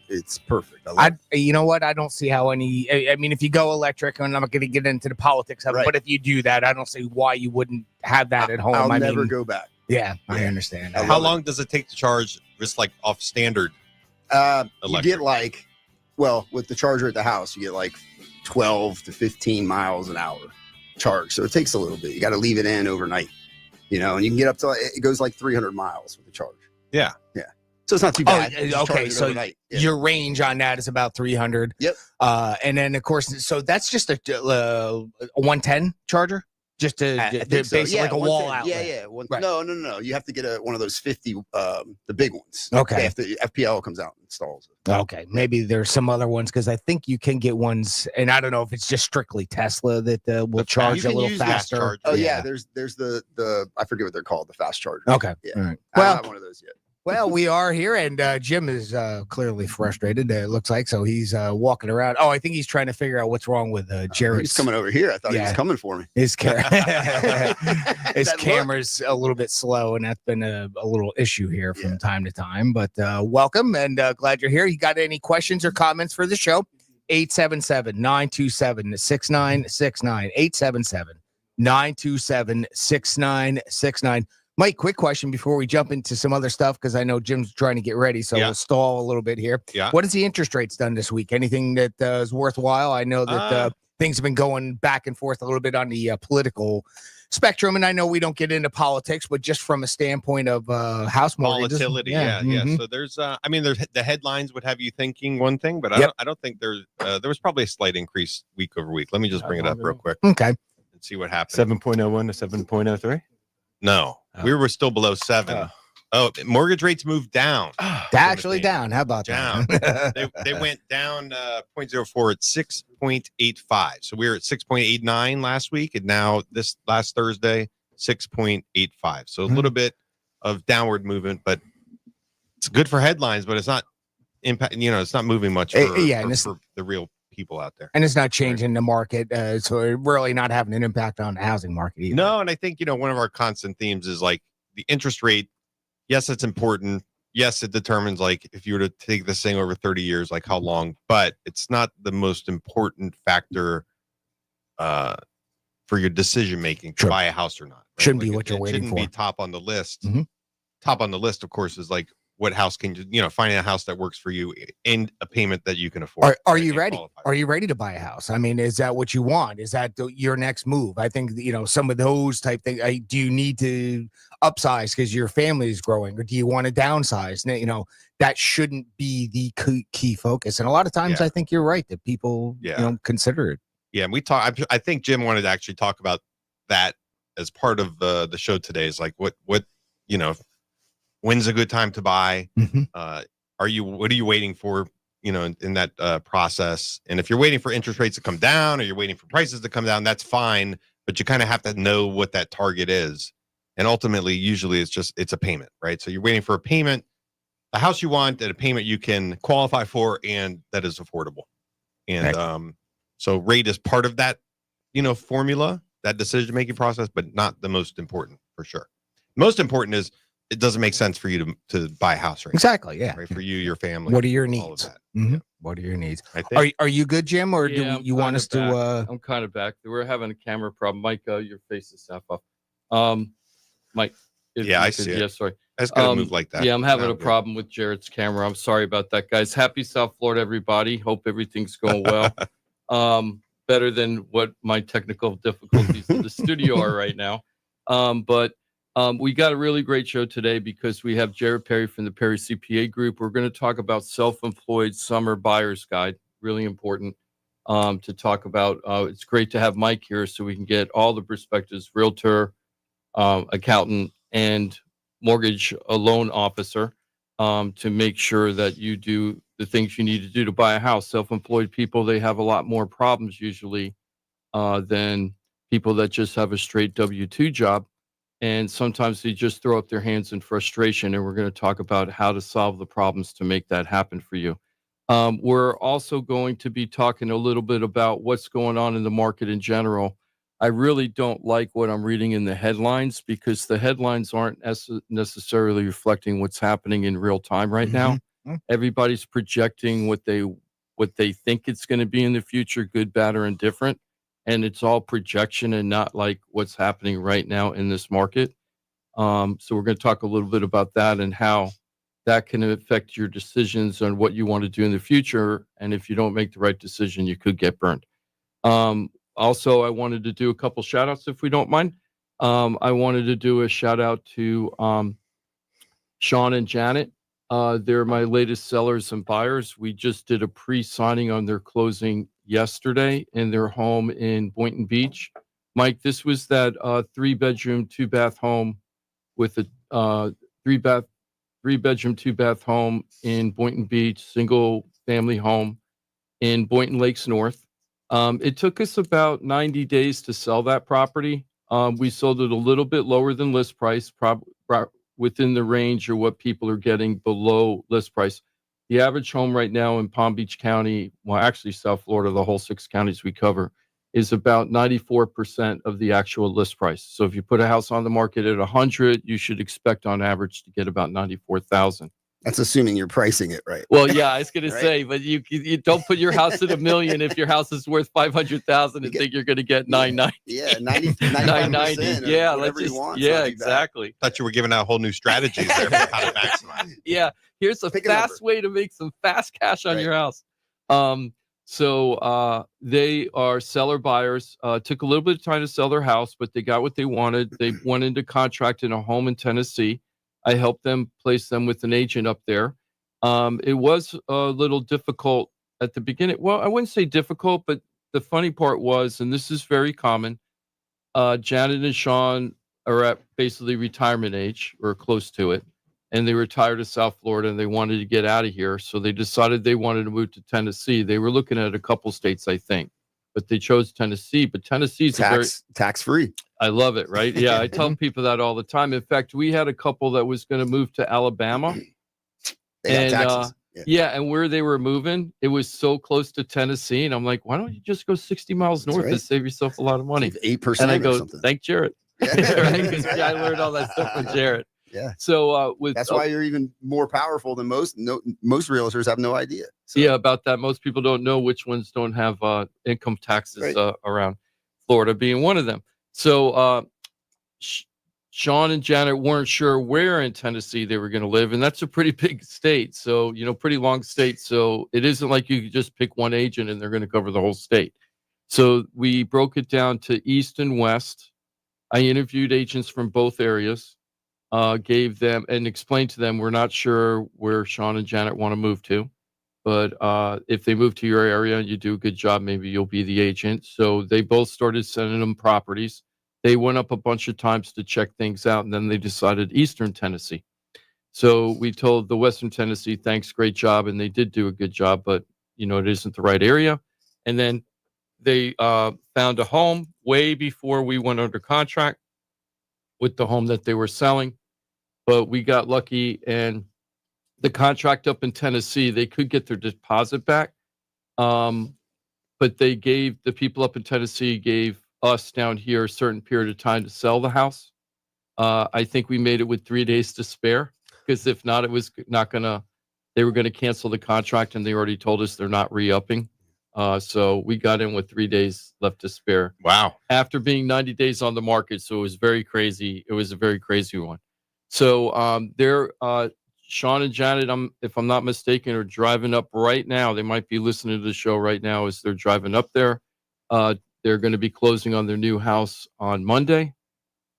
it's perfect. You know what? I don't see how any. I mean, if you go electric, and I'm not going to get into the politics of it, but if you do that, I don't see why you wouldn't have that at home. I'll never go back. Yeah, I understand. How long does it take to charge just like off standard? You get like, well, with the charger at the house, you get like 12 to 15 miles an hour charge. So it takes a little bit. You got to leave it in overnight, you know, and you can get up to, it goes like 300 miles with the charge. Yeah. Yeah. So it's not too bad. Okay. So your range on that is about 300. Yep. And then of course, so that's just a 110 charger. Just to basically like a wall outlet. Yeah. No. You have to get one of those 50, the big ones. Okay. The FPL comes out and installs it. Okay. Maybe there's some other ones because I think you can get ones, and I don't know if it's just strictly Tesla that will charge a little faster. Oh yeah. There's the I forget what they're called, the fast charger. Okay. Yeah. All right. I don't have one of those yet. Well, we are here, and Jim is clearly frustrated. It looks like so he's walking around. Oh, I think he's trying to figure out what's wrong with Jarrett. He's coming over here. I thought he was coming for me. His camera's a little bit slow, and that's been a little issue here from time to time. But welcome, and glad you're here. You got any questions or comments for the show? 877-927-6969. 877-927-6969. Mike, quick question before we jump into some other stuff, because I know Jim's trying to get ready, so we'll stall a little bit here. Yeah. What has the interest rates done this week? Anything that is worthwhile? I know that things have been going back and forth a little bit on the political spectrum, and I know we don't get into politics, but just from a standpoint of house mortgages. Volatility, yeah. So there's, the headlines would have you thinking one thing, but I don't think there was probably a slight increase week over week. Let me just bring it up real quick. Okay. And see what happens. 7.01 to 7.03? No, we were still below 7. Mortgage rates moved down. Actually down. How about that? they went down 0.04 at 6.85. So we were at 6.89 last week, and now this last Thursday, 6.85. So a little bit of downward movement, but it's good for headlines, but it's not impact. It's not moving much for the real people out there, and it's not changing the market, so really not having an impact on the housing market either. No, and I think one of our constant themes is like the interest rate. Yes, it's important. Yes, it determines like if you were to take this thing over 30 years, like how long, but it's not the most important factor for your decision making to buy a house or not. Right? Shouldn't be what you're waiting for. Shouldn't be top on the list. Top on the list, of course, is like what house can you finding a house that works for you and a payment that you can afford. Are you ready? Are you ready to buy a house? I mean, is that what you want? Is that your next move? I think some of those type things. Do you need to upsize because your family is growing, or do you want to downsize? That shouldn't be the key focus. And a lot of times, I think you're right that people consider it. Yeah, and we talk. I think Jim wanted to actually talk about that as part of the show today. Is like what when's a good time to buy? What are you waiting for, in that process? And if you're waiting for interest rates to come down, or you're waiting for prices to come down, that's fine. But you kind of have to know what that target is. And ultimately, usually it's a payment, right? So you're waiting for a payment, the house you want, and a payment you can qualify for and that is affordable. And so rate is part of that, formula, that decision-making process, but not the most important for sure. Most important is it doesn't make sense for you to buy a house, right? Exactly. Yeah. Right. For you, your family. What are your needs? What are your needs? Are you good, Jim, or do you want us to? I'm kind of back. We're having a camera problem. Mike, your face is half off. Mike. I see it. Yeah, sorry. I just gotta move like that. Yeah, I'm having a problem with Jarrett's camera. I'm sorry about that, guys. Happy South Florida, everybody. Hope everything's going well. Better than what my technical difficulties in the studio are right now. But we got a really great show today because we have Jarrett Perry from the Perry CPA Group. We're going to talk about self-employed summer buyer's guide. Really important to talk about. It's great to have Mike here so we can get all the perspectives, realtor, accountant, and mortgage loan officer to make sure that you do the things you need to do to buy a house. Self-employed people, they have a lot more problems usually than people that just have a straight W-2 job. And sometimes they just throw up their hands in frustration. And we're going to talk about how to solve the problems to make that happen for you. We're also going to be talking a little bit about what's going on in the market in general. I really don't like what I'm reading in the headlines because the headlines aren't necessarily reflecting what's happening in real time right now. Everybody's projecting what they think it's going to be in the future, good, bad, or indifferent. And it's all projection and not like what's happening right now in this market. So we're going to talk a little bit about that and how that can affect your decisions on what you want to do in the future. And if you don't make the right decision, you could get burned. Also, I wanted to do a couple shout outs if we don't mind. I wanted to do a shout out to Sean and Janet. They're my latest sellers and buyers. We just did a pre-signing on their closing yesterday in their home in Boynton Beach. Mike, this was that 3-bedroom, 2-bath home with a 3-bedroom, 2-bath home in Boynton Beach, single family home in Boynton Lakes North. It took us about 90 days to sell that property. We sold it a little bit lower than list price, probably within the range or what people are getting below list price. The average home right now in Palm Beach County, well, actually South Florida, the whole 6 counties we cover, is about 94% of the actual list price. So if you put a house on the market at 100, you should expect on average to get about 94,000. That's assuming you're pricing it right. Well, yeah, I was going Right? to say, but you don't put your house at $1 million if your house is worth 500,000 and think you're going to get 990. Yeah, 90, 990. Yeah, whatever you want. It's yeah, not too bad. exactly. Thought you were giving out whole new strategies there for how to maximize. Yeah, here's a Pick a fast way to make some fast cash on Right. your house. So they are seller buyers. Took a little bit of time to sell their house, but they got what they wanted. They went into contract in a home in Tennessee. I helped them place them with an agent up there. It was a little difficult at the beginning. Well, I wouldn't say difficult, but the funny part was, and this is very common, Janet and Sean are at basically retirement age or close to it. And they retired to South Florida and they wanted to get out of here. So they decided they wanted to move to Tennessee. They were looking at a couple states, I think, but they chose Tennessee. But Tennessee's tax free. I love it, right? Yeah, I tell people that all the time. In fact, we had a couple that was going to move to Alabama. They got taxes. Yeah, and where they were moving, it was so close to Tennessee. And I'm like, why don't you just go 60 miles north and save yourself a lot of money? 8% And I or go, something. thank Jarrett. Yeah. Right? Because I learned all that stuff from Jarrett. Yeah. So that's why you're even more powerful than most. Most realtors have no idea. So. Yeah, about that. Most people don't know which ones don't have income taxes around, Florida being one of them. So Sean and Janet weren't sure where in Tennessee they were going to live, and that's a pretty big state. So, pretty long state. So it isn't like you could just pick one agent and they're going to cover the whole state. So we broke it down to east and west. I interviewed agents from both areas. Gave them and explained to them, we're not sure where Sean and Janet want to move to, but if they move to your area and you do a good job, maybe you'll be the agent. So they both started sending them properties. They went up a bunch of times to check things out, and then they decided Eastern Tennessee. So we told the Western Tennessee, thanks, great job, and they did do a good job, but it isn't the right area. And then they found a home way before we went under contract with the home that they were selling. But we got lucky, and the contract up in Tennessee, they could get their deposit back. But they gave the people up in Tennessee gave us down here a certain period of time to sell the house. I think we made it with 3 days to spare, because if not, it was not gonna. They were going to cancel the contract, and they already told us they're not re-upping. So we got in with 3 days left to spare. Wow! After being 90 days on the market, so it was very crazy. It was a very crazy one. So they're Sean and Janet, if I'm not mistaken, are driving up right now. They might be listening to the show right now as they're driving up there. They're going to be closing on their new house on Monday.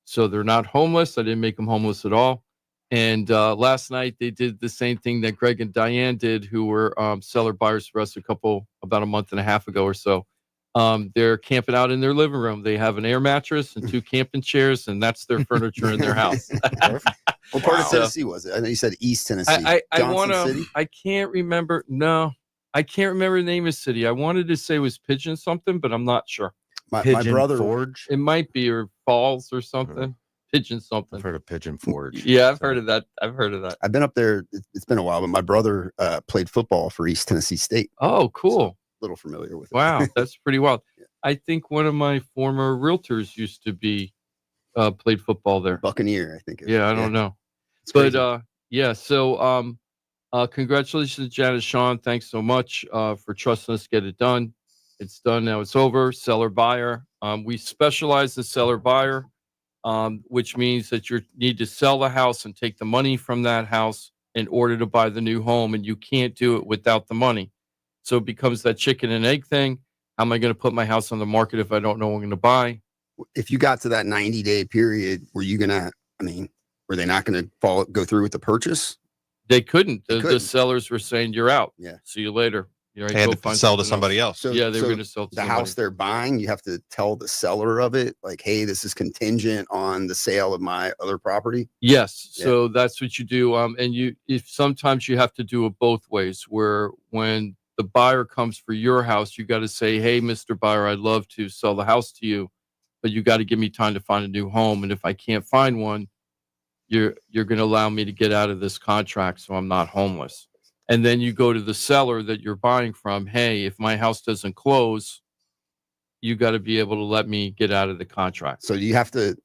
So they're not homeless. I didn't make them homeless at all. And last night they did the same thing that Greg and Diane did, who were seller buyers for us about a month and a half ago or so. They're camping out in their living room. They have an air mattress and 2 camping chairs, and that's their furniture in their house. What part of Tennessee was it? I know you said East Tennessee. I can't remember. No, I can't remember the name of the city. I wanted to say it was Pigeon something, but I'm not sure. My Pigeon brother Forge. It might be, or Falls or something. Pigeon something. I've heard of Pigeon Forge. Yeah, I've heard of that. I've been up there. It's been a while, but my brother played football for East Tennessee State. Oh, cool. So, a little familiar with it. Wow, that's pretty wild. I think one of my former realtors used to be played football there. Buccaneer, I think. Yeah, I don't know. It's crazy. But yeah, so Congratulations, Janice Sean. Thanks so much for trusting us to get it done. It's done now. It's over. Seller buyer. We specialize in seller buyer, which means that you need to sell the house and take the money from that house in order to buy the new home, and you can't do it without the money. So it becomes that chicken and egg thing. How am I going to put my house on the market if I don't know what I'm going to buy? If you got to that 90-day period, were they not going to go through with the purchase? They couldn't. They The couldn't. sellers were saying, you're out. Yeah. See you later. You're right, They had go to find sell to something somebody else. else. Yeah, they were going to sell to the somebody. house they're buying. You have to tell the seller of it, like, hey, this is contingent on the sale of my other property. Yes. Yeah. So that's what you do. And if sometimes you have to do it both ways, where when the buyer comes for your house, you got to say, hey, Mr. Buyer, I'd love to sell the house to you, but you got to give me time to find a new home. And if I can't find one, you're going to allow me to get out of this contract so I'm not homeless. And then you go to the seller that you're buying from. Hey, if my house doesn't close, you got to be able to let me get out of the contract. So you have to,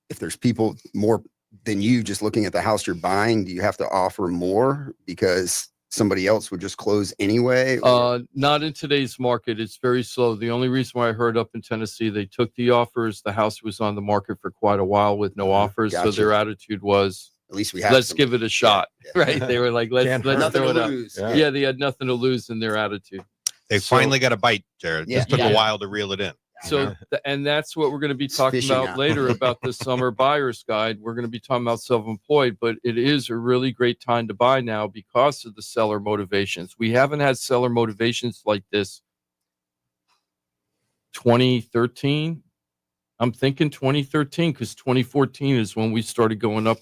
if there's people more than you just looking at the house you're buying, do you have to offer more because somebody else would just close anyway? Not in today's market. It's very slow. The only reason why I heard up in Tennessee, they took the offers. The house was on the market for quite a while with no offers. Gotcha. So their attitude was, At least we have. let's give it a shot. Yeah. Right? They were like, let's Nothing throw to it out. lose. Yeah, they had nothing to lose in their attitude. They So- finally got a bite, Jared. It just took Yeah. a while to reel it in. So, and that's what we're going to be talking fishing about out. later about the summer buyer's guide. We're going to be talking about self-employed, but it is a really great time to buy now because of the seller motivations. We haven't had seller motivations like this 2013. I'm thinking 2013 because 2014 is when we started going up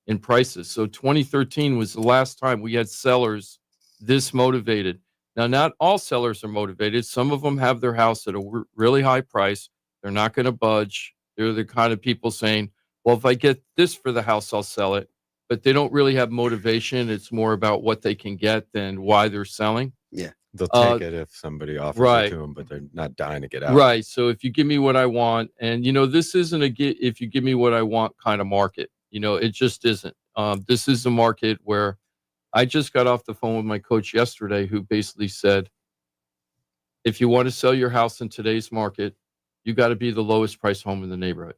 in prices. So 2013 was the last time we had sellers this motivated. Now, not all sellers are motivated. Some of them have their house at a really high price. They're not going to budge. They're the kind of people saying, well, if I get this for the house, I'll sell it. But they don't really have motivation. It's more about what they can get than why they're selling. They'll take it if somebody offers right. it to them, but they're not dying to get out. Right. So if you give me what I want, and, this isn't if you give me what I want kind of market. It just isn't. This is a market where I just got off the phone with my coach yesterday who basically said, if you want to sell your house in today's market, you got to be the lowest price home in the neighborhood.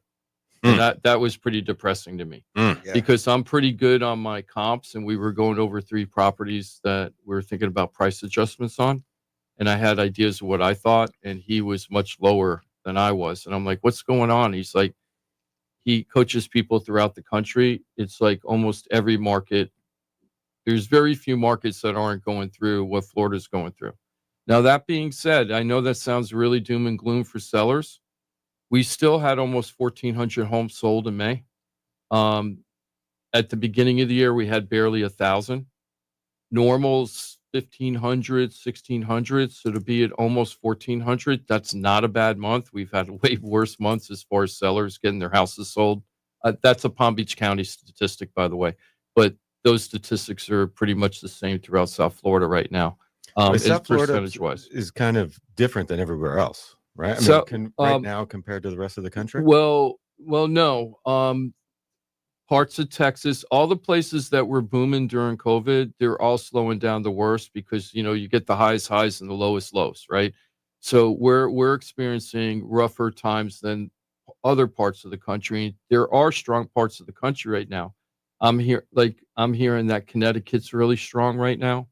And that was pretty depressing to me because I'm pretty good on my comps, and we were going over 3 properties that we were thinking about price adjustments on. And I had ideas of what I thought, and he was much lower than I was. And I'm like, what's going on? He's like, he coaches people throughout the country. It's like almost every market. There's very few markets that aren't going through what Florida's going through. Now, that being said, I know that sounds really doom and gloom for sellers. We still had almost 1,400 homes sold in May. At the beginning of the year, we had barely 1,000. Normal's 1,500, 1,600. So to be at almost 1,400, that's not a bad month. We've had way worse months as far as sellers getting their houses sold. That's a Palm Beach County statistic, by the way. But those statistics are pretty much the same throughout South Florida right now. South Florida percentage-wise is kind of different than everywhere else, right? Right now compared to the rest of the country? Well, no. Parts of Texas, all the places that were booming during COVID, they're all slowing down the worst because, you get the highest highs and the lowest lows, right? So we're experiencing rougher times than other parts of the country. There are strong parts of the country right now. I'm hearing that Connecticut's really strong right now.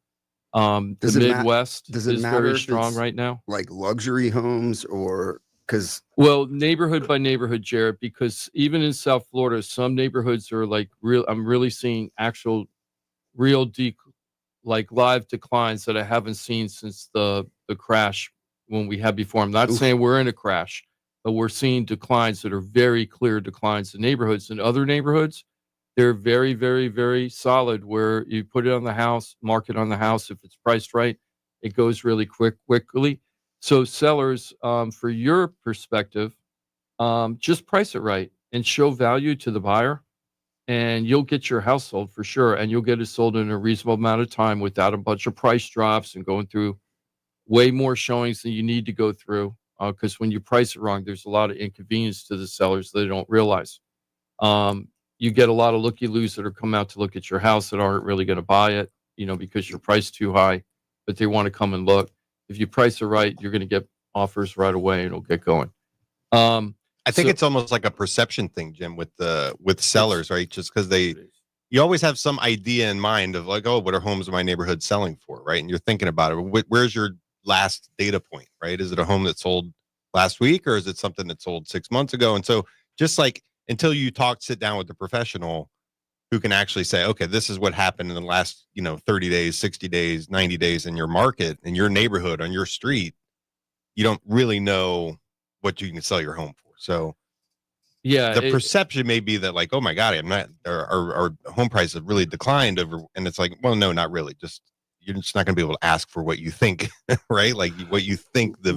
The Midwest is very strong right now. Like luxury homes or because neighborhood by neighborhood, Jarrett, because even in South Florida, some neighborhoods are like real. I'm really seeing actual real live declines that I haven't seen since the crash when we had before. I'm not saying we're in a crash, but we're seeing declines that are very clear declines in neighborhoods. In other neighborhoods, they're very, very, very solid where you put it on the house, market on the house. If it's priced right, it goes really quickly. So sellers, for your perspective, just price it right and show value to the buyer, and you'll get your house sold for sure. And you'll get it sold in a reasonable amount of time without a bunch of price drops and going through way more showings than you need to go through. Because when you price it wrong, there's a lot of inconvenience to the sellers that they don't realize. You get a lot of looky-loos that are come out to look at your house that aren't really going to buy it. because you're priced too high, but they want to come and look. If you price it right, you're going to get offers right away and it'll get going. I think it's almost like a perception thing, Jim, with sellers, right? Just because you always have some idea in mind of like, oh, what are homes in my neighborhood selling for, right? And you're thinking about it. Where's your last data point, right? Is it a home that sold last week, or is it something that sold 6 months ago? And so just like until you sit down with the professional who can actually say, okay, this is what happened in the last, 30 days, 60 days, 90 days in your market, in your neighborhood, on your street, you don't really know what you can sell your home for. So yeah, the perception may be that like, oh my God, our home prices have really declined over, and it's like, well, no, not really. You're just not going to be able to ask for what you think, right? Like what you think the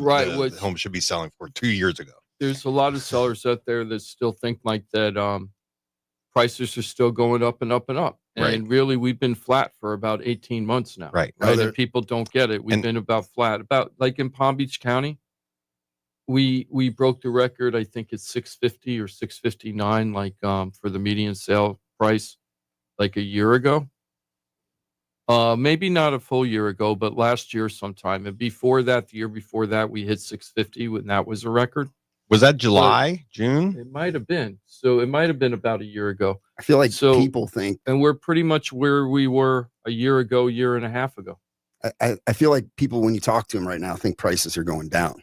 home should be selling for 2 years ago. There's a lot of sellers out there that still think like that. Prices are still going up and up and up. And really, we've been flat for about 18 months now. Right. And people don't get it. We've been about flat. About like in Palm Beach County, we broke the record. I think it's 650 or 659, like for the median sale price, like a year ago. Maybe not a full year ago, but last year sometime. And before that, the year before that, we hit 650 when that was a record. Was that July, June? It might have been. So it might have been about a year ago. I feel like people think, and we're pretty much where we were a year ago, year and a half ago. I feel like people, when you talk to them right now, think prices are going down.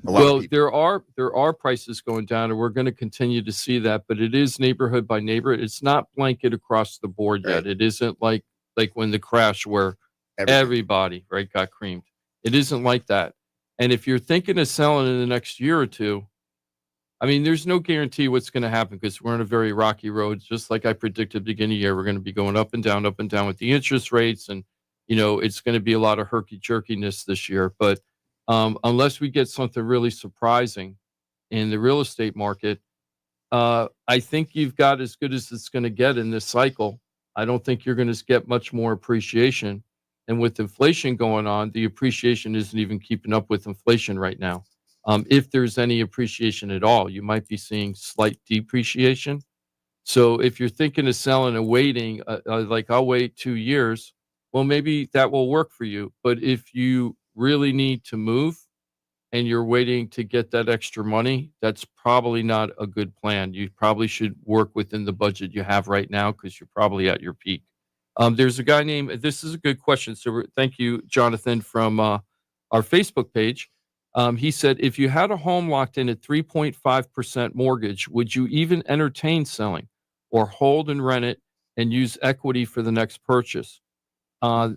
Well, there are prices going down, and we're going to continue to see that. But it is neighborhood by neighborhood. It's not blanket across the board yet. It isn't like when the crash where everybody got creamed. It isn't like that. And if you're thinking of selling in the next year or two, I mean, there's no guarantee what's going to happen because we're on a very rocky road. Just like I predicted at the beginning of the year, we're going to be going up and down with the interest rates. And, it's going to be a lot of herky-jerkiness this year. But unless we get something really surprising in the real estate market, I think you've got as good as it's going to get in this cycle. I don't think you're going to get much more appreciation. And with inflation going on, the appreciation isn't even keeping up with inflation right now. If there's any appreciation at all, you might be seeing slight depreciation. So if you're thinking of selling and waiting, like I'll wait 2 years, well, maybe that will work for you. But if you really need to move and you're waiting to get that extra money, that's probably not a good plan. You probably should work within the budget you have right now because you're probably at your peak. There's a guy named, this is a good question. So thank you, Jonathan, from our Facebook page. He said, if you had a home locked in at 3.5% mortgage, would you even entertain selling or hold and rent it and use equity for the next purchase?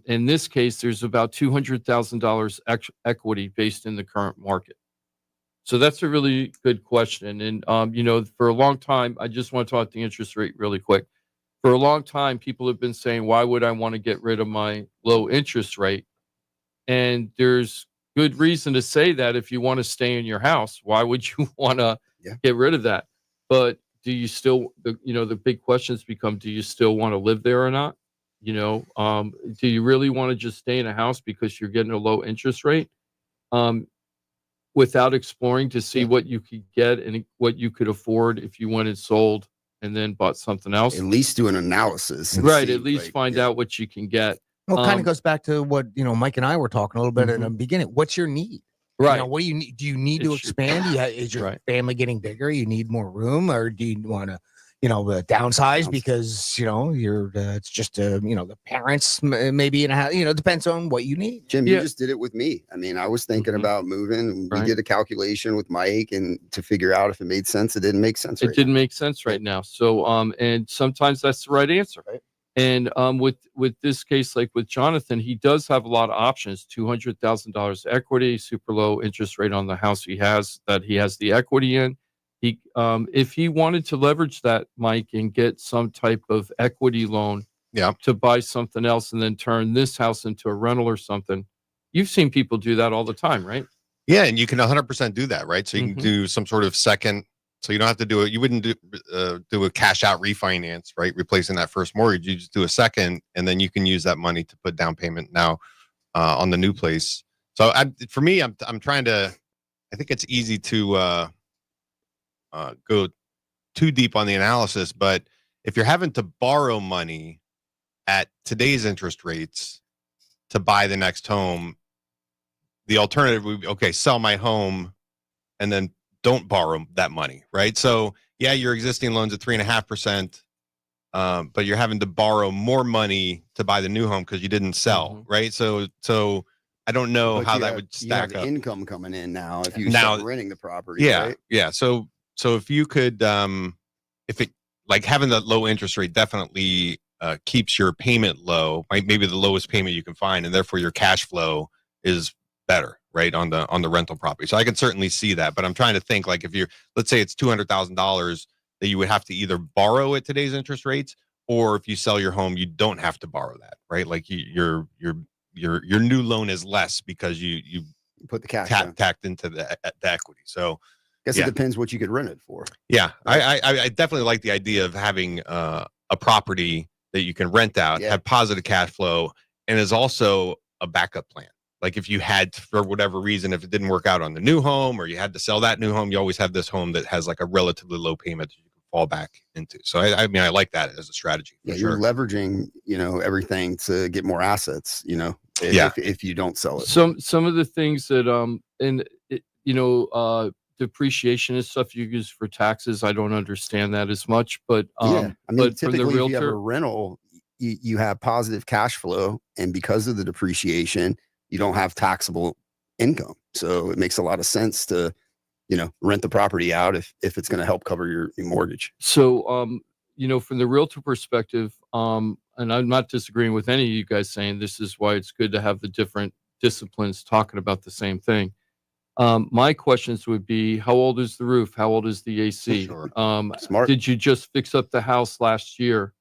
In this case, there's about $200,000 equity based in the current market. So that's a really good question. And, for a long time, I just want to talk the interest rate really quick. For a long time, people have been saying, why would I want to get rid of my low interest rate? And there's good reason to say that if you want to stay in your house, why would you want to get rid of that? But do you still, the big questions become, do you still want to live there or not? Do you really want to just stay in a house because you're getting a low interest rate without exploring to see what you could get and what you could afford if you went and sold and then bought something else? At least do an analysis. Right. At least find out what you can get. Well, it kind of goes back to what, Mike and I were talking a little bit in the beginning. What's your need? Right. What do you need? Do you need to expand? Is your family getting bigger? You need more room, or do you want to, downsize because, you're, it's just, the parents maybe in a house, it depends on what you need. Jim, you just did it with me. I mean, I was thinking about moving. We did a calculation with Mike and to figure out if it made sense. It didn't make sense. It didn't make sense right now. So, and sometimes that's the right answer. Right. And with this case, like with Jonathan, he does have a lot of options. $200,000 equity, super low interest rate on the house he has the equity in. He, if he wanted to leverage that, Mike, and get some type of equity loan to buy something else and then turn this house into a rental or something. You've seen people do that all the time, right? Yeah, and you can 100% do that, right? So you can do some sort of second. So you don't have to do it. You wouldn't do a cash out refinance, right? Replacing that first mortgage. You just do a second, and then you can use that money to put down payment now on the new place. So for me, I'm trying to. I think it's easy to go too deep on the analysis, but if you're having to borrow money at today's interest rates, to buy the next home, the alternative would be, okay, sell my home and then don't borrow that money, right? So yeah, your existing loan's at 3.5%, but you're having to borrow more money to buy the new home because you didn't sell, right? So I don't know how that would stack up. Income coming in now if you start renting the property. Yeah, right? yeah. So if you could, if it like having that low interest rate definitely keeps your payment low, maybe the lowest payment you can find, and therefore your cash flow is better, right, on the rental property. So I can certainly see that, but I'm trying to think, like, if you're, let's say it's $200,000 that you would have to either borrow at today's interest rates, or if you sell your home, you don't have to borrow that, right? Like your new loan is less because you put the cash tacked into the equity. So I guess it depends what you could rent it for. Yeah, right? I definitely like the idea of having a property that you can rent out, have positive cash flow, and is also a backup plan. Like if you had, for whatever reason, if it didn't work out on the new home, or you had to sell that new home, you always have this home that has like a relatively low payment that you can fall back into. So I mean, I like that as a strategy. Yeah, you're leveraging, everything to get more assets, if you don't sell it. Some of the things that depreciation and stuff you use for taxes, I don't understand that as much, but but typically if you have a rental, you have positive cash flow, and because of the depreciation, you don't have taxable income. So it makes a lot of sense to, rent the property out if it's going to help cover your mortgage. So, from the realtor perspective, and I'm not disagreeing with any of you guys saying this is why it's good to have the different disciplines talking about the same thing. My questions would be, how old is the roof? How old is the AC? Sure. Smart. Did you just fix up the house last year?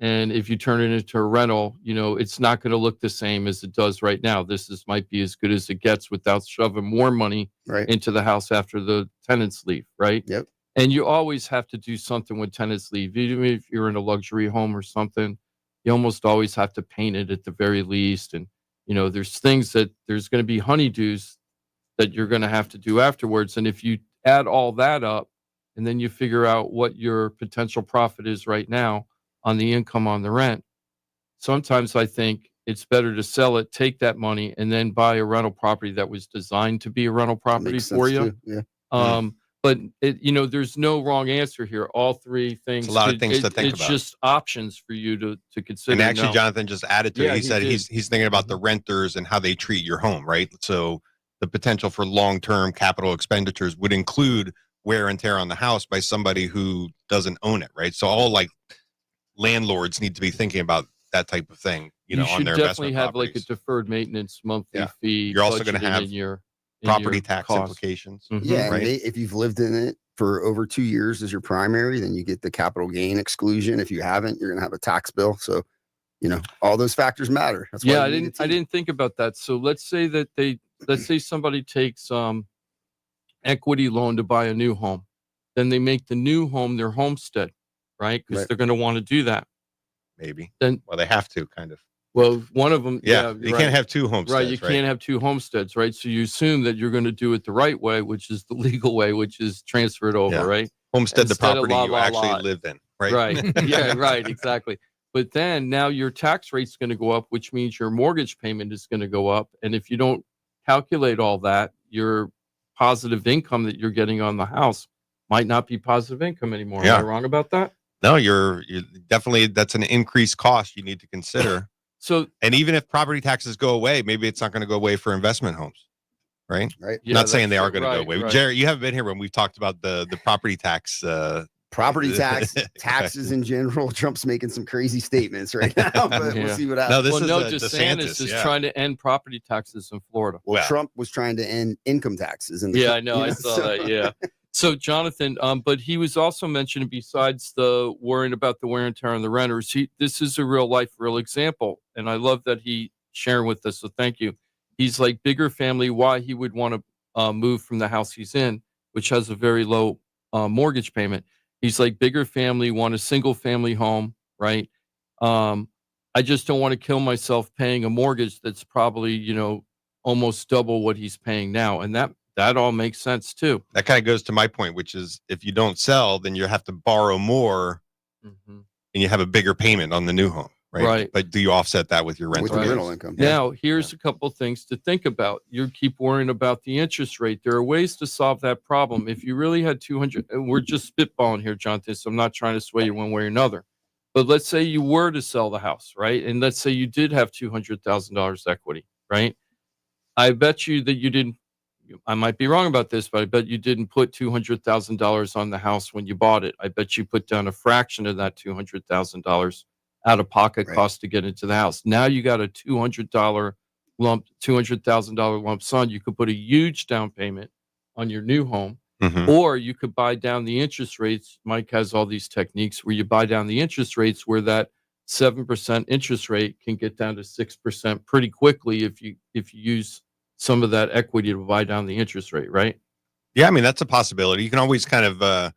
And if you turn it into a rental, it's not going to look the same as it does right now. This might be as good as it gets without shoving more money into the house after the tenants leave, right? Yep. And you always have to do something when tenants leave. Even if you're in a luxury home or something, you almost always have to paint it at the very least. And, there's things that there's going to be honeydews that you're going to have to do afterwards. And if you add all that up and then you figure out what your potential profit is right now on the income on the rent, sometimes I think it's better to sell it, take that money, and then buy a rental property that was designed to be a rental property for you. Too. Yeah. But there's no wrong answer here. All three things. It's a lot of things to think about. It's just options for you to consider. And actually, Jonathan just added to it. He said he's thinking about the renters and how they treat your home, right? So the potential for long-term capital expenditures would include wear and tear on the house by somebody who doesn't own it, right? So all like landlords need to be thinking about that type of thing, on their investment. You should definitely have like a deferred maintenance monthly fee. You're also going to have property tax implications. Mm-hmm. Yeah, right? And if you've lived in it for over 2 years as your primary, then you get the capital gain exclusion. If you haven't, you're going to have a tax bill. So, all those factors matter. That's why I didn't think about that. So let's say somebody takes equity loan to buy a new home, then they make the new home their homestead, right? Because they're going to want to do that. Maybe. Then, they have to kind of. Well, one of them. Yeah, you can't have two homesteads. Right, you can't have two homesteads, right? So you assume that you're going to do it the right way, which is the legal way, which is transfer it over, right? Homestead the property you actually live in, right? Right. Yeah, right, exactly. But then now your tax rate's going to go up, which means your mortgage payment is going to go up. And if you don't calculate all that, your positive income that you're getting on the house might not be positive income anymore. Am I wrong about that? No, you're definitely, that's an increased cost you need to consider. And even if property taxes go away, maybe it's not going to go away for investment homes, right? Right. Yeah, not saying they are going to go away. Right. Jarrett, you haven't been here when we've talked about the property tax. Property taxes in general. Trump's making some crazy statements right now, but we'll see what happens. DeSantis is trying to end property taxes in Florida. Well, Trump was trying to end income taxes. I know. I saw that. Yeah. So Jonathan, but he was also mentioning, besides the worrying about the wear and tear on the renters, this is a real example. And I love that he sharing with us. So thank you. He's like, bigger family, why he would want to move from the house he's in, which has a very low mortgage payment. He's like, bigger family, want a single family home, right? I just don't want to kill myself paying a mortgage that's probably, almost double what he's paying now. And that all makes sense too. That kind of goes to my point, which is if you don't sell, then you have to borrow more and you have a bigger payment on the new home. right? Right. But do you offset that with your rental? with the Right. rental income. Now, here's a couple things to think about. You keep worrying about the interest rate. There are ways to solve that problem. If you really had 200, and we're just spitballing here, Jonathan, so I'm not trying to sway you one way or another. But let's say you were to sell the house, right? And let's say you did have $200,000 equity, right? I bet you that you didn't, I might be wrong about this, but I bet you didn't put $200,000 on the house when you bought it. I bet you put down a fraction of that $200,000 out of pocket cost to get into the house. Now you got a $200,000 lump sum. You could put a huge down payment on your new home, or you could buy down the interest rates. Mike has all these techniques where you buy down the interest rates where that 7% interest rate can get down to 6% pretty quickly if you use some of that equity to buy down the interest rate, right? Yeah, I mean, that's a possibility. You can always kind of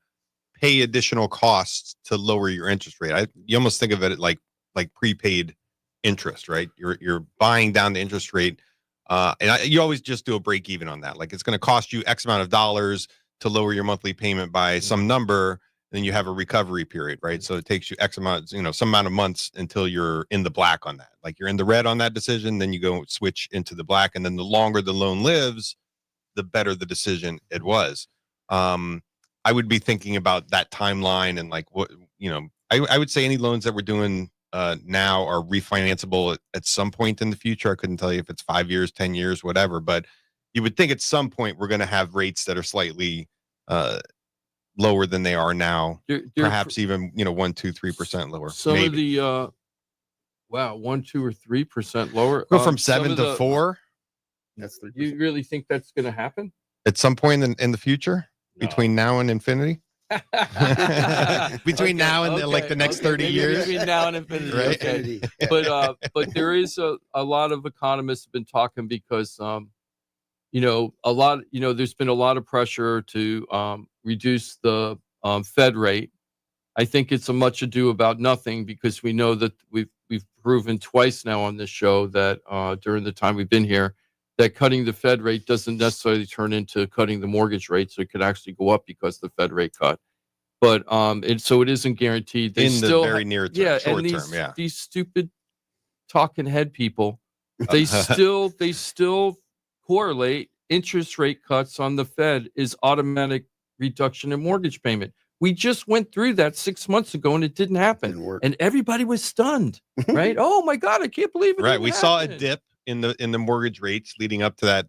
pay additional costs to lower your interest rate. You almost think of it like prepaid interest, right? You're buying down the interest rate, you always just do a break even on that. Like it's going to cost you X amount of dollars to lower your monthly payment by some number, and then you have a recovery period, right? So it takes you X amount, some amount of months until you're in the black on that. Like you're in the red on that decision, then you go switch into the black, and then the longer the loan lives, the better the decision it was. I would be thinking about that timeline and like what, I would say any loans that we're doing now are refinanceable at some point in the future. I couldn't tell you if it's 5 years, 10 years, whatever, but you would think at some point we're going to have rates that are slightly lower than they are now, perhaps even 1%, 2%, 3% lower. Some of the 1%, 2%, or 3% lower. Go from 7 to 4. That's 3%. You really think that's going to happen at some point in the future? No. Between now and infinity? Between now and like the next 30 years? Between now and infinity, right? Okay. But there is a lot of economists have been talking because, there's been a lot of pressure to reduce the Fed rate. I think it's a much ado about nothing because we know that we've proven twice now on this show that during the time we've been here, that cutting the Fed rate doesn't necessarily turn into cutting the mortgage rate, so it could actually go up because the Fed rate cut. But so it isn't guaranteed. They still the very near term, short term, yeah. These stupid talking head people, they still correlate interest rate cuts on the Fed is automatic reduction in mortgage payment. We just went through that 6 months ago and it didn't happen, and everybody was stunned, right? Oh my God, I can't believe it! Right, we saw a dip in the mortgage rates leading up to that,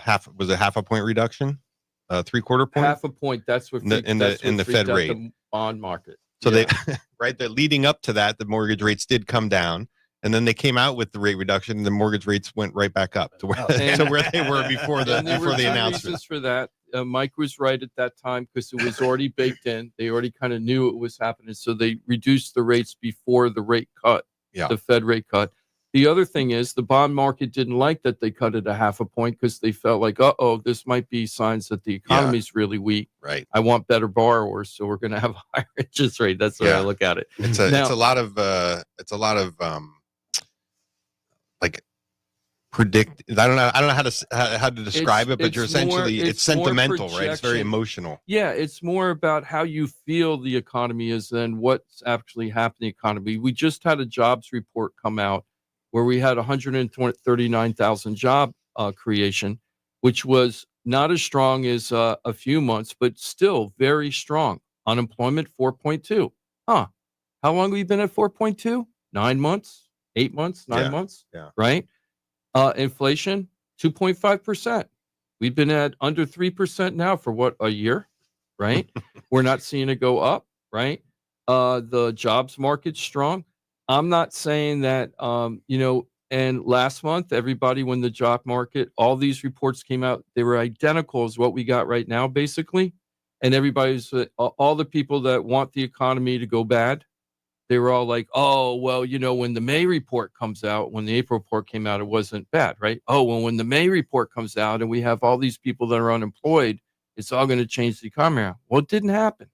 half a point reduction, 3/4 point, half a point. That's what in the Fed rate, the bond market. So they right there leading up to that, the mortgage rates did come down, and then they came out with the rate reduction, and the mortgage rates went right back up to where they were before the announcement. For that, Mike was right at that time because it was already baked in. They already kind of knew it was happening, so they reduced the rates before the rate cut, the Fed rate cut. The other thing is the bond market didn't like that they cut it a half a point because they felt like, this might be signs that the economy is really weak. Right. I want better borrowers, so we're going to have a higher interest rate. That's the way I look at it. It's a lot of like predict. I don't know how to describe it, but you're essentially it's sentimental, right? It's very emotional. Yeah, it's more about how you feel the economy is than what's actually happening in the economy. We just had a jobs report come out where we had 139,000 job creation, which was not as strong as a few months, but still very strong. Unemployment 4.2. How long have we been at 4.2? 9 months, 8 months, 9 months, right? Inflation 2.5%. We've been at under 3% now for a year, right? We're not seeing it go up, right? The jobs market's strong. I'm not saying that, and last month, everybody, when the job market, all these reports came out, they were identical as what we got right now, basically. And everybody's, all the people that want the economy to go bad, they were all like, when the May report comes out, when the April report came out, it wasn't bad, right? When the May report comes out and we have all these people that are unemployed, it's all going to change the economy. Well, it didn't happen,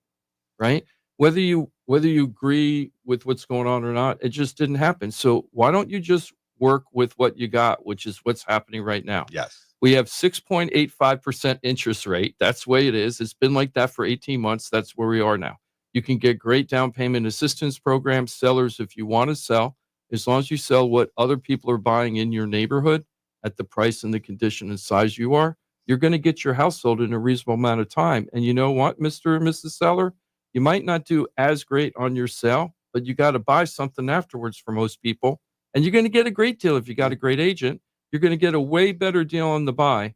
right? Whether you agree with what's going on or not, it just didn't happen. So why don't you just work with what you got, which is what's happening right now? Yes. We have 6.85% interest rate. That's the way it is. It's been like that for 18 months. That's where we are now. You can get great down payment assistance programs, sellers, if you want to sell, as long as you sell what other people are buying in your neighborhood at the price and the condition and size you are, you're going to get your house sold in a reasonable amount of time. And you know what, Mr. and Mrs. Seller? You might not do as great on your sale, but you got to buy something afterwards for most people. And you're going to get a great deal if you got a great agent. You're going to get a way better deal on the buy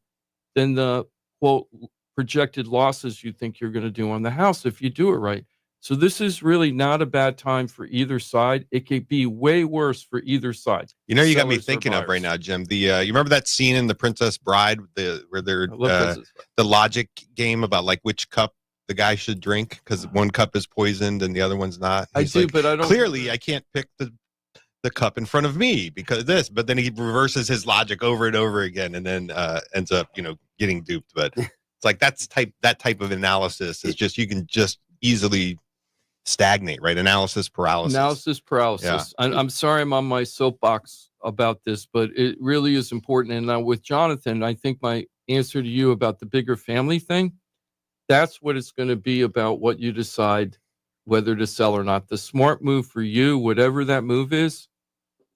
than the, quote, projected losses you think you're going to do on the house if you do it right. So this is really not a bad time for either side. It could be way worse for either side. You know, you got me thinking of right now, Jim. The you remember that scene in The Princess Bride, where they're the logic game about like which cup the guy should drink because one cup is poisoned and the other one's not. I do, but I don't. Clearly, I can't pick the cup in front of me because of this. But then he reverses his logic over and over again, and then ends up, getting duped. But it's like that type of analysis is just you can just easily stagnate, right? Analysis paralysis. Yeah. I'm sorry I'm on my soapbox about this, but it really is important. And now with Jonathan, I think my answer to you about the bigger family thing, that's what it's going to be about, what you decide whether to sell or not. The smart move for you, whatever that move is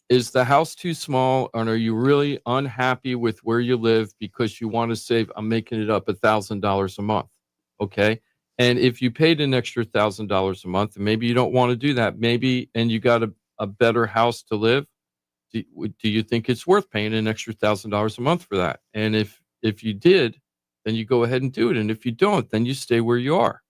the house too small, and are you really unhappy with where you live because you want to save, I'm making it up, $1,000 a month, okay? And if you paid an extra $1,000 a month, and maybe you don't want to do that, and you got a better house to live, do you think it's worth paying an extra $1,000 a month for that? And if you did, then you go ahead and do it. And if you don't, then you stay where you are.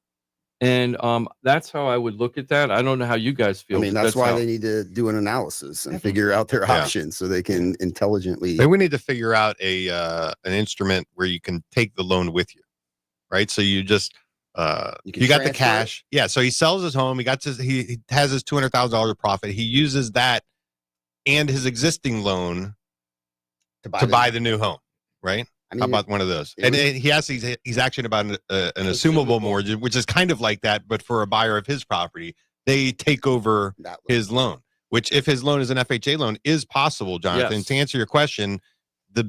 And that's how I would look at that. I don't know how you guys feel. I mean, that's why they need to do an analysis and figure out their options so they can intelligently. Maybe we need to figure out an instrument where you can take the loan with you, right? So you just you got the cash. Yeah. So he sells his home. He has his $200,000 profit. He uses that and his existing loan to buy the new home, right? I mean, how about one of those? And he's actually about an assumable mortgage, which is kind of like that, but for a buyer of his property, they take over his loan, which if his loan is an FHA loan is possible, Jonathan. Yes. To answer your question, the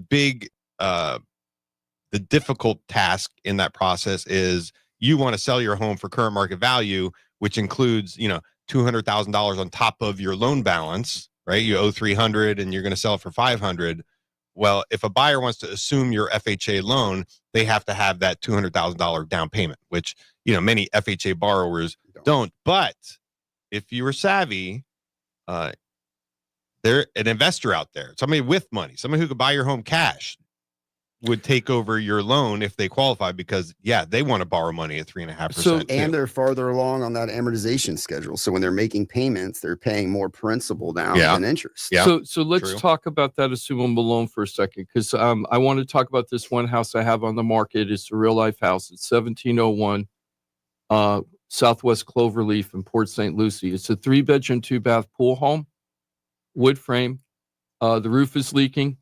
difficult task in that process is you want to sell your home for current market value, which includes, $200,000 on top of your loan balance, right? You owe $300 and you're going to sell it for $500. Well, if a buyer wants to assume your FHA loan, they have to have that $200,000 down payment, which, many FHA borrowers don't. But if you were savvy, they're an investor out there, somebody with money, somebody who could buy your home cash would take over your loan if they qualify because, they want to borrow money at 3.5%. And they're farther along on that amortization schedule. So when they're making payments, they're paying more principal down than interest. Yeah. So let's talk about that assumable loan for a second, because I want to talk about this one house I have on the market. It's a real life house. It's 1701 Southwest Cloverleaf in Port St. Lucie. It's a 3-bedroom, 2-bath pool home, wood frame. The roof is leaking.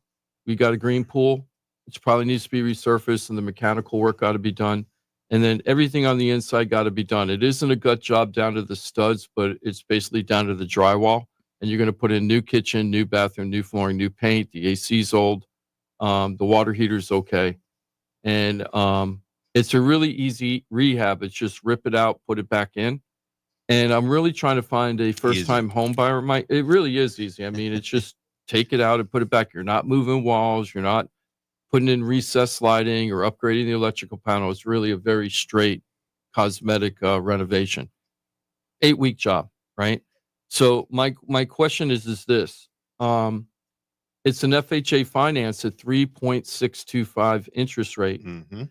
We got a green pool. It probably needs to be resurfaced and the mechanical work got to be done. And then everything on the inside got to be done. It isn't a gut job down to the studs, but it's basically down to the drywall. And you're going to put in new kitchen, new bathroom, new flooring, new paint. The AC's old. The water heater's okay. And it's a really easy rehab. It's just rip it out, put it back in. And I'm really trying to find a first-time home buyer. It really is easy. I mean, it's just take it out and put it back. You're not moving walls. You're not putting in recessed lighting or upgrading the electrical panel. Is really a very straight cosmetic renovation. 8-week job, right? So my question is this. It's an FHA finance at 3.625 interest rate, and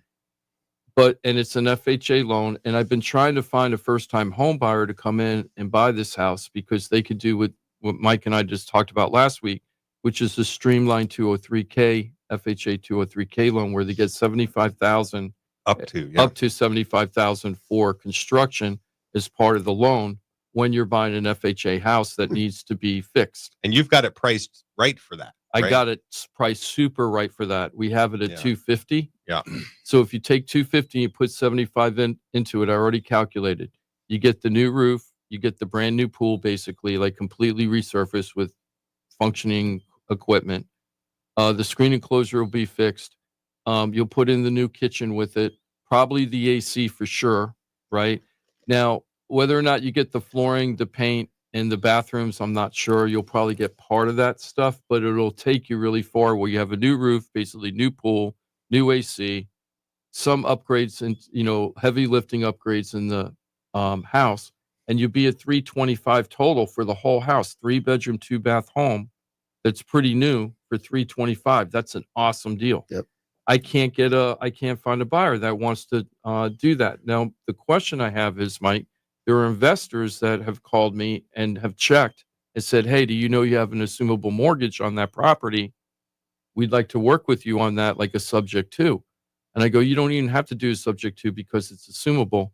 it's an FHA loan. And I've been trying to find a first-time home buyer to come in and buy this house because they could do what Mike and I just talked about last week, which is a streamlined 203K FHA 203K loan where they get $75,000 up to $75,000 for construction as part of the loan when you're buying an FHA house that needs to be fixed. And you've got it priced right for that. Right? I got it priced super right for that. We have it at $250. Yeah. So if you take $250 and you put $75 into it, I already calculated. You get the new roof, you get the brand new pool, basically like completely resurfaced with functioning equipment. The screen enclosure will be fixed. You'll put in the new kitchen with it, probably the AC for sure, right? Now, whether or not you get the flooring, the paint, and the bathrooms, I'm not sure. You'll probably get part of that stuff, but it'll take you really far where you have a new roof, basically new pool, new AC, some upgrades and, heavy lifting upgrades in the house. And you'd be at 325 total for the whole house, 3-bedroom, 2-bath home. That's pretty new for 325. That's an awesome deal. Yep. I can't find a buyer that wants to do that. Now, the question I have is, Mike, there are investors that have called me and have checked and said, hey, do you know you have an assumable mortgage on that property? We'd like to work with you on that, like a subject to. And I go, you don't even have to do a subject to because it's assumable.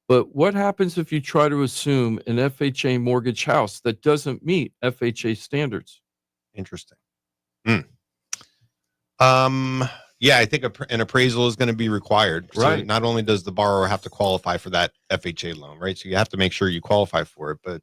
But what happens if you try to assume an FHA mortgage house that doesn't meet FHA standards? Interesting. Yeah, I think an appraisal is going to be required. Right. So not only does the borrower have to qualify for that FHA loan, right? So you have to make sure you qualify for it. But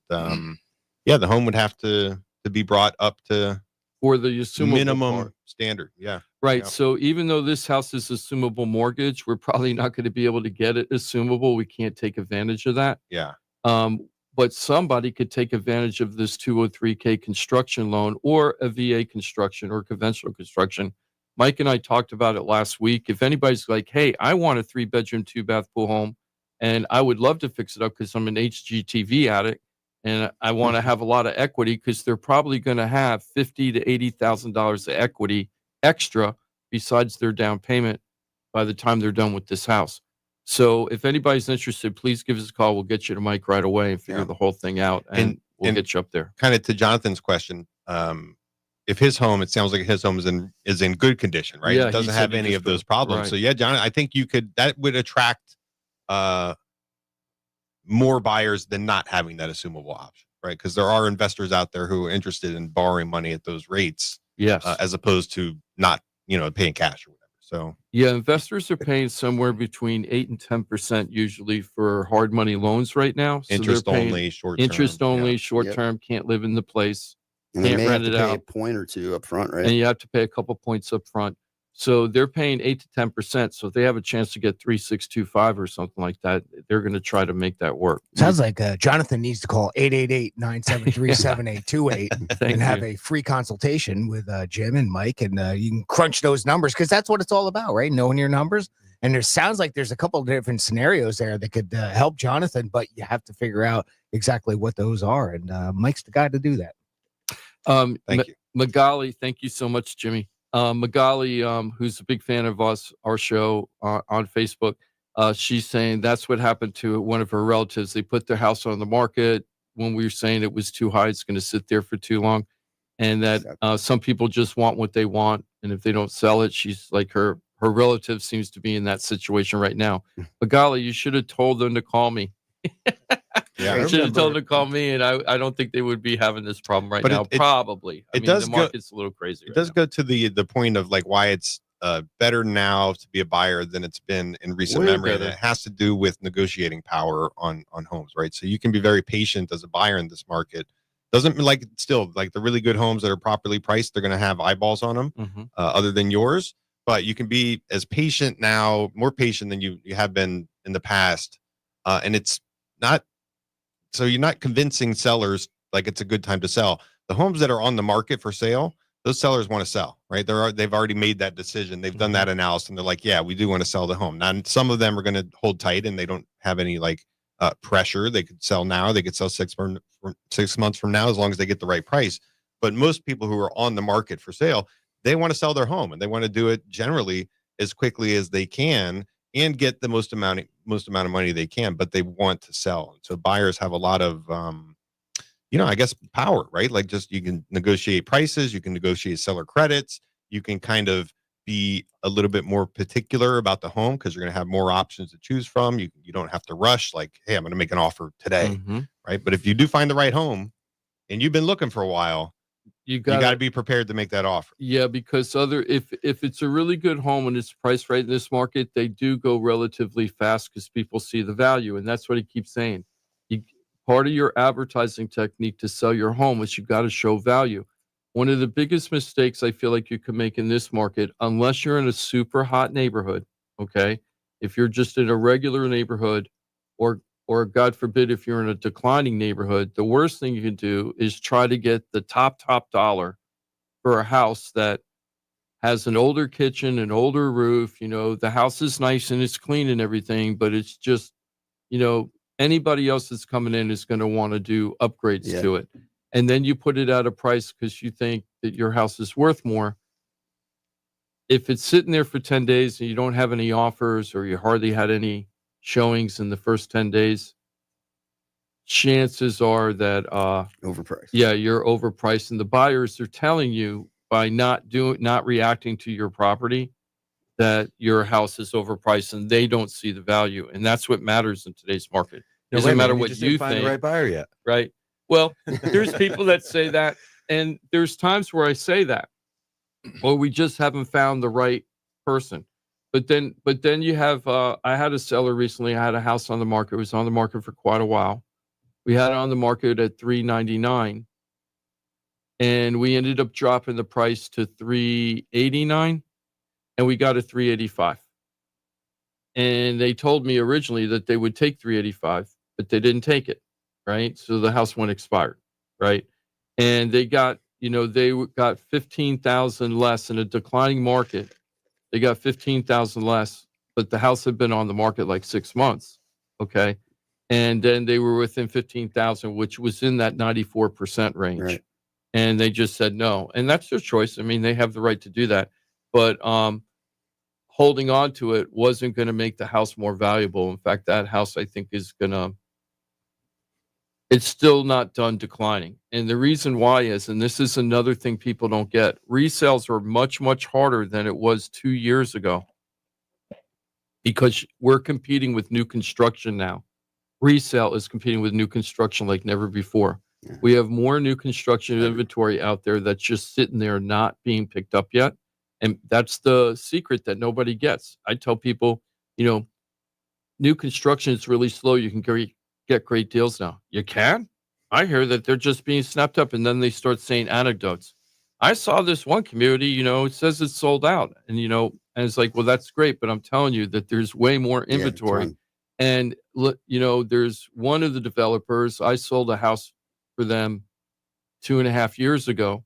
yeah, the home would have to be brought up to for the assumable minimum part. Standard. Yeah. Right. Yeah. So even though this house is assumable mortgage, we're probably not going to be able to get it assumable. We can't take advantage of that. Yeah. But somebody could take advantage of this 203K construction loan or a VA construction or conventional construction. Mike and I talked about it last week. If anybody's like, hey, I want a 3-bedroom, 2-bath pool home, and I would love to fix it up because I'm an HGTV addict and I want to have a lot of equity, because they're probably going to have $50,000 to $80,000 of equity extra besides their down payment by the time they're done with this house. So if anybody's interested, please give us a call. We'll get you to Mike right away and figure the whole thing out, and we'll get you up there. Kind of to Jonathan's question, if his home, it sounds like his home is in good condition, right? Yeah, It doesn't have any of those problems. right. So yeah, John, I think that would attract more buyers than not having that assumable option, right? Because there are investors out there who are interested in borrowing money at those rates, Yes. as opposed to not, paying cash or whatever. So Yeah, investors are paying somewhere between 8 and 10% usually for hard money loans right now. So interest they're paying only, short term. interest only, Yeah. short Yep. term, can't live in the place, And they can't may have rent to it pay a out, point or two up front, right? and you have to pay a couple points up front. So they're paying 8 to 10%. So if they have a chance to get 3.625 or something like that, they're going to try to make that work. Sounds like Jonathan needs to call 888-973-7828 and have a free consultation with Jim and Mike, and you can crunch those numbers, because that's what it's all about, right? Knowing your numbers. And there sounds like there's a couple of different scenarios there that could help Jonathan, but you have to figure out exactly what those are. And Mike's the guy to do that. Thank you. Magali, thank you so much, Jimmy. Magali, who's a big fan of our show on Facebook, she's saying that's what happened to one of her relatives. They put their house on the market when we were saying it was too high, it's going to sit there for too long, and that some people just want what they want, and if they don't sell it, she's like her relative seems to be in that situation right now. Magali, you should have told them to call me. Yeah, I should have told them to call me, and I don't think they would be having this problem right now. Probably. I mean, does the market's a little crazy. It does go to the point of like why it's better now to be a buyer than it's been in recent memory. And it has to do with negotiating power on homes, right? So you can be very patient as a buyer in this market. Doesn't like still like the really good homes that are properly priced, they're going to have eyeballs on them, other than yours. But you can be as patient now, more patient than you have been in the past, and it's not. So you're not convincing sellers like it's a good time to sell. The homes that are on the market for sale, those sellers want to sell, right? They've already made that decision. They've done that analysis, and they're like, yeah, we do want to sell the home. Now, some of them are going to hold tight, and they don't have any like pressure. They could sell now. They could sell 6 months from now, as long as they get the right price. But most people who are on the market for sale, they want to sell their home, and they want to do it generally as quickly as they can and get the most amount of money they can, but they want to sell. And so buyers have a lot of, I guess power, right? Like just, you can negotiate prices, you can negotiate seller credits, you can kind of be a little bit more particular about the home because you're going to have more options to choose from. You don't have to rush like, hey, I'm going to make an offer today, right? But if you do find the right home and you've been looking for a while, you got to be prepared to make that offer. Yeah, because if it's a really good home and it's priced right in this market, they do go relatively fast because people see the value, and that's what he keeps saying. Part of your advertising technique to sell your home is you got to show value. One of the biggest mistakes I feel like you can make in this market, unless you're in a super hot neighborhood, okay, if you're just in a regular neighborhood or or God forbid, if you're in a declining neighborhood, the worst thing you can do is try to get the top dollar for a house that has an older kitchen, an older roof. The house is nice and it's clean and everything, but it's just, anybody else that's coming in is going to want to do upgrades to it. And then you put it at a price because you think that your house is worth more. If it's sitting there for 10 days and you don't have any offers, or you hardly had any showings in the first 10 days, chances are that overpriced. Yeah, you're overpriced, and the buyers are telling you by not reacting to your property that your house is overpriced, and they don't see the value, and that's what matters in today's market. Doesn't matter what you find think. the right buyer yet, right? Well, there's people that say that, and there's times where I say that, or we just haven't found the right person. But then you have. I had a seller recently. I had a house on the market. It was on the market for quite a while. We had it on the market at $399, and we ended up dropping the price to $389, and we got a $385. And they told me originally that they would take $385, but they didn't take it. Right, so the house went expired. Right, and they got got 15,000 less in a declining market. They got 15,000 less, but the house had been on the market like 6 months. Okay. And then they were within 15,000, which was in that 94% range. Right. And they just said no. And that's their choice. I mean, they have the right to do that. But holding on to it wasn't going to make the house more valuable. In fact, that house, I think, it's still not done declining. And the reason why is, and this is another thing people don't get, resales are much, much harder than it was 2 years ago, because we're competing with new construction now. Resale is competing with new construction like never before. Yeah. We have more new construction inventory out there that's just sitting there not being picked up yet. And that's the secret that nobody gets. I tell people, new construction is really slow. You can get great deals now. You can? I hear that they're just being snapped up, and then they start saying anecdotes. I saw this one community, it says it's sold out. And, and it's like, well, that's great, but I'm telling you that there's way more inventory. Yeah, and, there's one of the developers, I sold a house for them 2.5 years ago,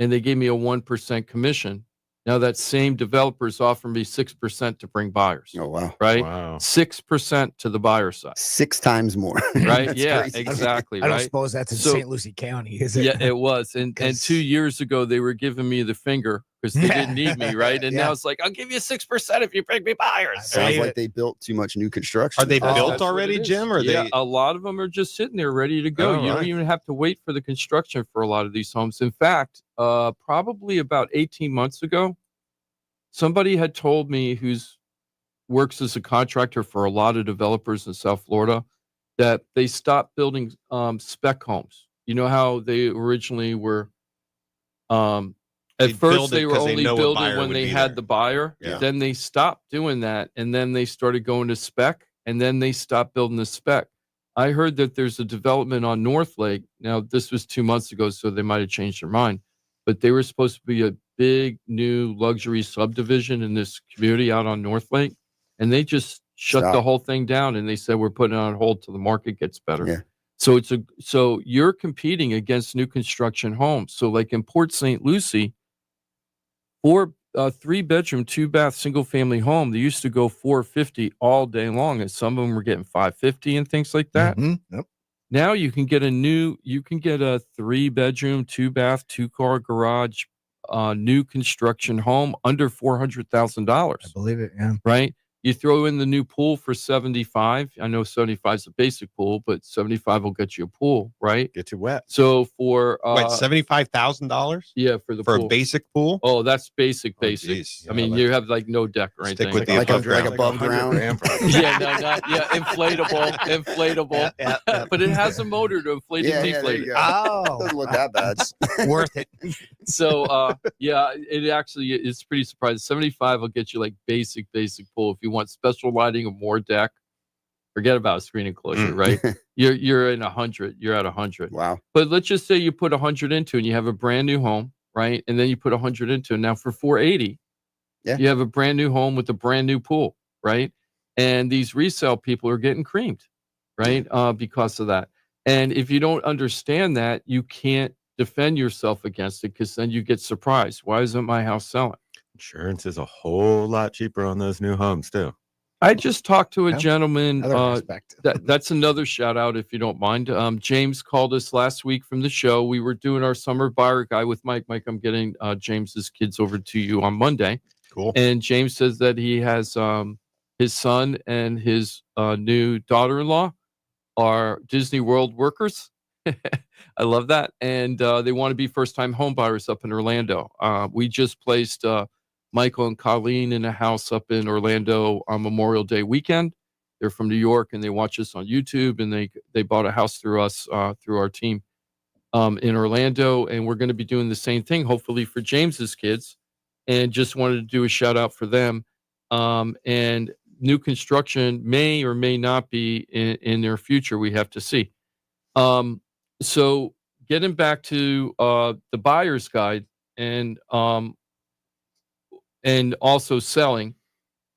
and they gave me a 1% commission. Now that same developer's offering me 6% to bring buyers. Oh, wow. Right? Wow. 6% to the buyer side. 6 times more. Right? Yeah, crazy. Exactly. I don't suppose that's in St. Lucie County, is it? Yeah, it was. And 2 years ago, they were giving me the finger because they didn't need me, right? And now it's like, I'll give you 6% if you bring me buyers. Sounds like they built too much new construction. Are they built already, Jim? Or a lot of them are just sitting there ready to go. You don't even have to wait for the construction for a lot of these homes. In fact, probably about 18 months ago, somebody had told me, who's works as a contractor for a lot of developers in South Florida, that they stopped building spec homes. You know how they originally were, at first they were only building when they had the buyer. Yeah. Then they stopped doing that, and then they started going to spec, and then they stopped building the spec. I heard that there's a development on North Lake. Now, this was 2 months ago, so they might have changed their mind, but they were supposed to be a big new luxury subdivision in this community out on North Lake, and they just shut the whole thing down, and they said, we're putting it on hold till the market gets better. Yeah. So you're competing against new construction homes. So like in Port St. Lucie, for a 3-bedroom, 2-bath, single-family home, they used to go $450 all day long, and some of them were getting $550 and things like that. Mm-hmm. Yep. Now you can get a 3-bedroom, 2-bath, 2-car garage, new construction home under $400,000. I believe it. Yeah. Right. You throw in the new pool for $75. I know $75 is a basic pool, but $75 will get you a pool, right? Get you wet. So for $75,000? Yeah, for a basic pool. Oh, that's basic. I mean, you have like no deck or anything. Stick with the like above ground. Inflatable. Yeah. But it has a motor to inflate and deflate it. Oh, doesn't look that bad. Worth it. So it actually is pretty surprising. $75 will get you like basic pool. If you want special lighting or more deck, forget about a screen enclosure, right? You're in 100. You're at 100. Wow. But let's just say you put 100 into it and you have a brand new home, right? And then you put 100 into it. Now for $480, you have a brand new home with a brand new pool, right? And these resale people are getting creamed. right? Because of that. And if you don't understand that, you can't defend yourself against it, because then you get surprised. Why isn't my house selling? Insurance is a whole lot cheaper on those new homes too. I just talked to a gentleman. Aspect. That's another shout out, if you don't mind. James called us last week from the show. We were doing our summer buyer guy with Mike. Mike, I'm getting James's kids over to you on Monday. Cool. And James says that he has his son and his new daughter-in-law are Disney World workers. I love that. And they want to be first-time home buyers up in Orlando. We just placed Michael and Colleen in a house up in Orlando on Memorial Day weekend. They're from New York, and they watch us on YouTube, and they bought a house through us, through our team in Orlando. And we're going to be doing the same thing, hopefully, for James's kids. And just wanted to do a shout out for them. And new construction may or may not be in their future. We have to see. So getting back to the buyer's guide and also selling,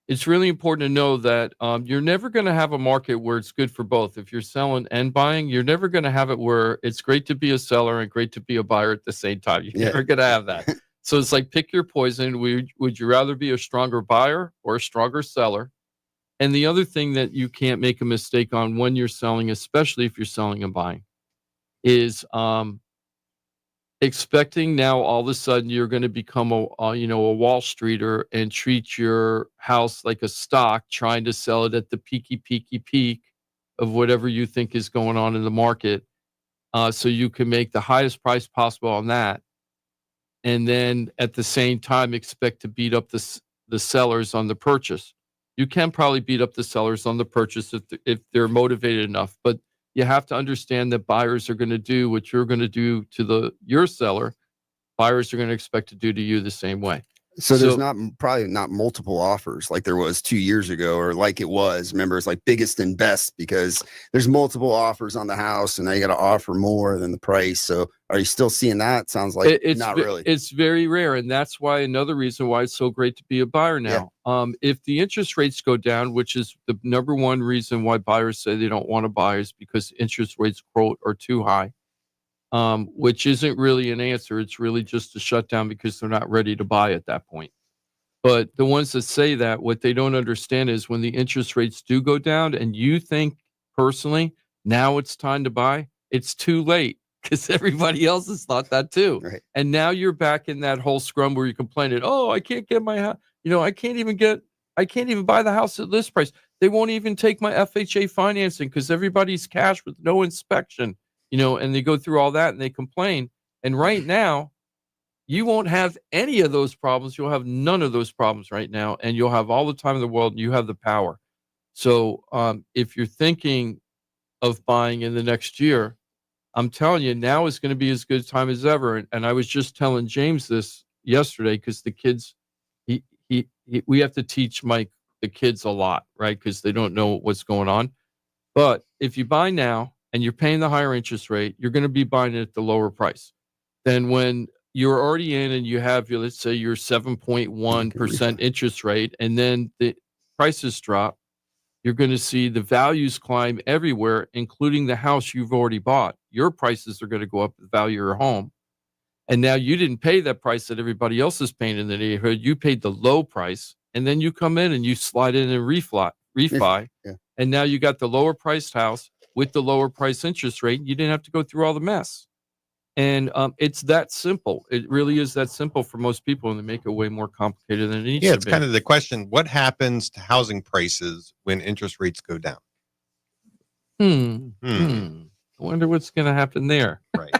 it's really important to know that you're never going to have a market where it's good for both. If you're selling and buying, you're never going to have it where it's great to be a seller and great to be a buyer at the same time. You're never going to have that. So it's like, pick your poison. Would you rather be a stronger buyer or a stronger seller? And the other thing that you can't make a mistake on when you're selling, especially if you're selling and buying, is expecting now all of a sudden you're going to become a Wall Streeter and treat your house like a stock, trying to sell it at the peak of whatever you think is going on in the market, so you can make the highest price possible on that, and then at the same time expect to beat up the sellers on the purchase. You can probably beat up the sellers on the purchase if they're motivated enough, but you have to understand that buyers are going to do what you're going to do to your seller. Buyers are going to expect to do to you the same way. So there's probably not multiple offers like there was 2 years ago, or like it was. Remember, it's like biggest and best, because there's multiple offers on the house and now you got to offer more than the price. So are you still seeing that? Sounds like it's not really. It's very rare. And that's why another reason why it's so great to be a buyer now. Yeah. If the interest rates go down, which is the number one reason why buyers say they don't want to buy, is because interest rates, quote, are too high. Which isn't really an answer. It's really just a shutdown because they're not ready to buy at that point. But the ones that say that, what they don't understand is when the interest rates do go down and you think personally, now it's time to buy, it's too late, because everybody else has thought that too. Right. And now you're back in that whole scrum where you're complaining, oh, I can't get my house. I can't even buy the house at list price. They won't even take my FHA financing because everybody's cash with no inspection. And they go through all that and they complain. And right now, you won't have any of those problems. You'll have none of those problems right now. And you'll have all the time in the world, and you have the power. So if you're thinking of buying in the next year, I'm telling you, now is going to be as good a time as ever. And I was just telling James this yesterday, because the kids, we have to teach Mike the kids a lot, right? Because they don't know what's going on. But if you buy now, and you're paying the higher interest rate, you're going to be buying it at the lower price. Then when you're already in and you have let's say your 7.1% interest rate, and then the prices drop, you're going to see the values climb everywhere, including the house you've already bought. Your prices are going to go up, the value of your home. And now you didn't pay that price that everybody else is paying in the neighborhood. You paid the low price, and then you come in and you slide in and refi. Yeah. And now you got the lower priced house with the lower price interest rate. You didn't have to go through all the mess. And it's that simple. It really is that simple for most people, and they make it way more complicated than it needs to be. Yeah, it's kind of the question, what happens to housing prices when interest rates go down? I wonder what's going to happen there. Right.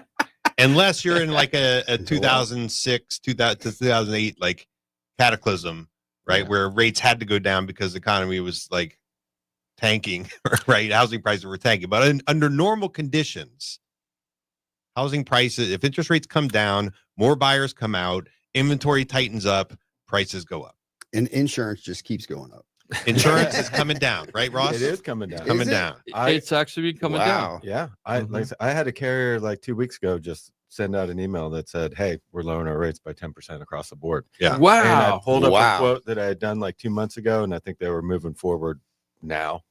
Unless you're in like a 2006 to 2008 like cataclysm, right? Yeah. Where rates had to go down because the economy was like tanking, right? Housing prices were tanking. But under normal conditions, housing prices, if interest rates come down, more buyers come out, inventory tightens up, prices go up. And insurance just keeps going up. Insurance is coming down, right, Ross? It is coming down. Coming down. It's actually coming down. Yeah. I had a carrier like 2 weeks ago just send out an email that said, hey, we're lowering our rates by 10% across the board. Yeah. Wow. And I pulled up a quote that I had done like 2 months ago, and I think they were moving forward now.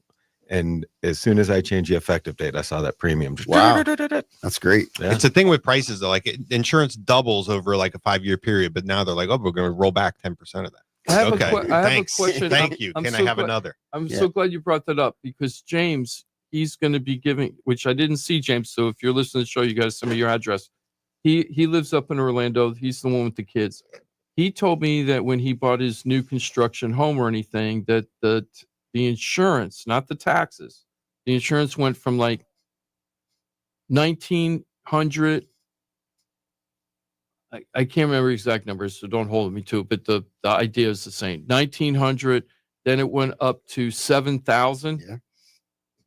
And as soon as I changed the effective date, I saw that premium. Just Wow. That's great. Yeah. It's a thing with prices though. Like insurance doubles over like a 5-year period, but now they're like, oh, we're going to roll back 10% of that. I have Okay. a question. Thank you. I'm Can so I have glad- another? I'm Yeah. so glad you brought that up because James, he's going to be giving, which I didn't see, James. So if you're listening to the show, you got to send me your address. He lives up in Orlando. He's the one with the kids. He told me that when he bought his new construction home or anything, that the insurance, not the taxes, the insurance went from like 1,900. I can't remember exact numbers, so don't hold me to it. But the idea is the same. 1,900. Then it went up to 7,000. Yeah.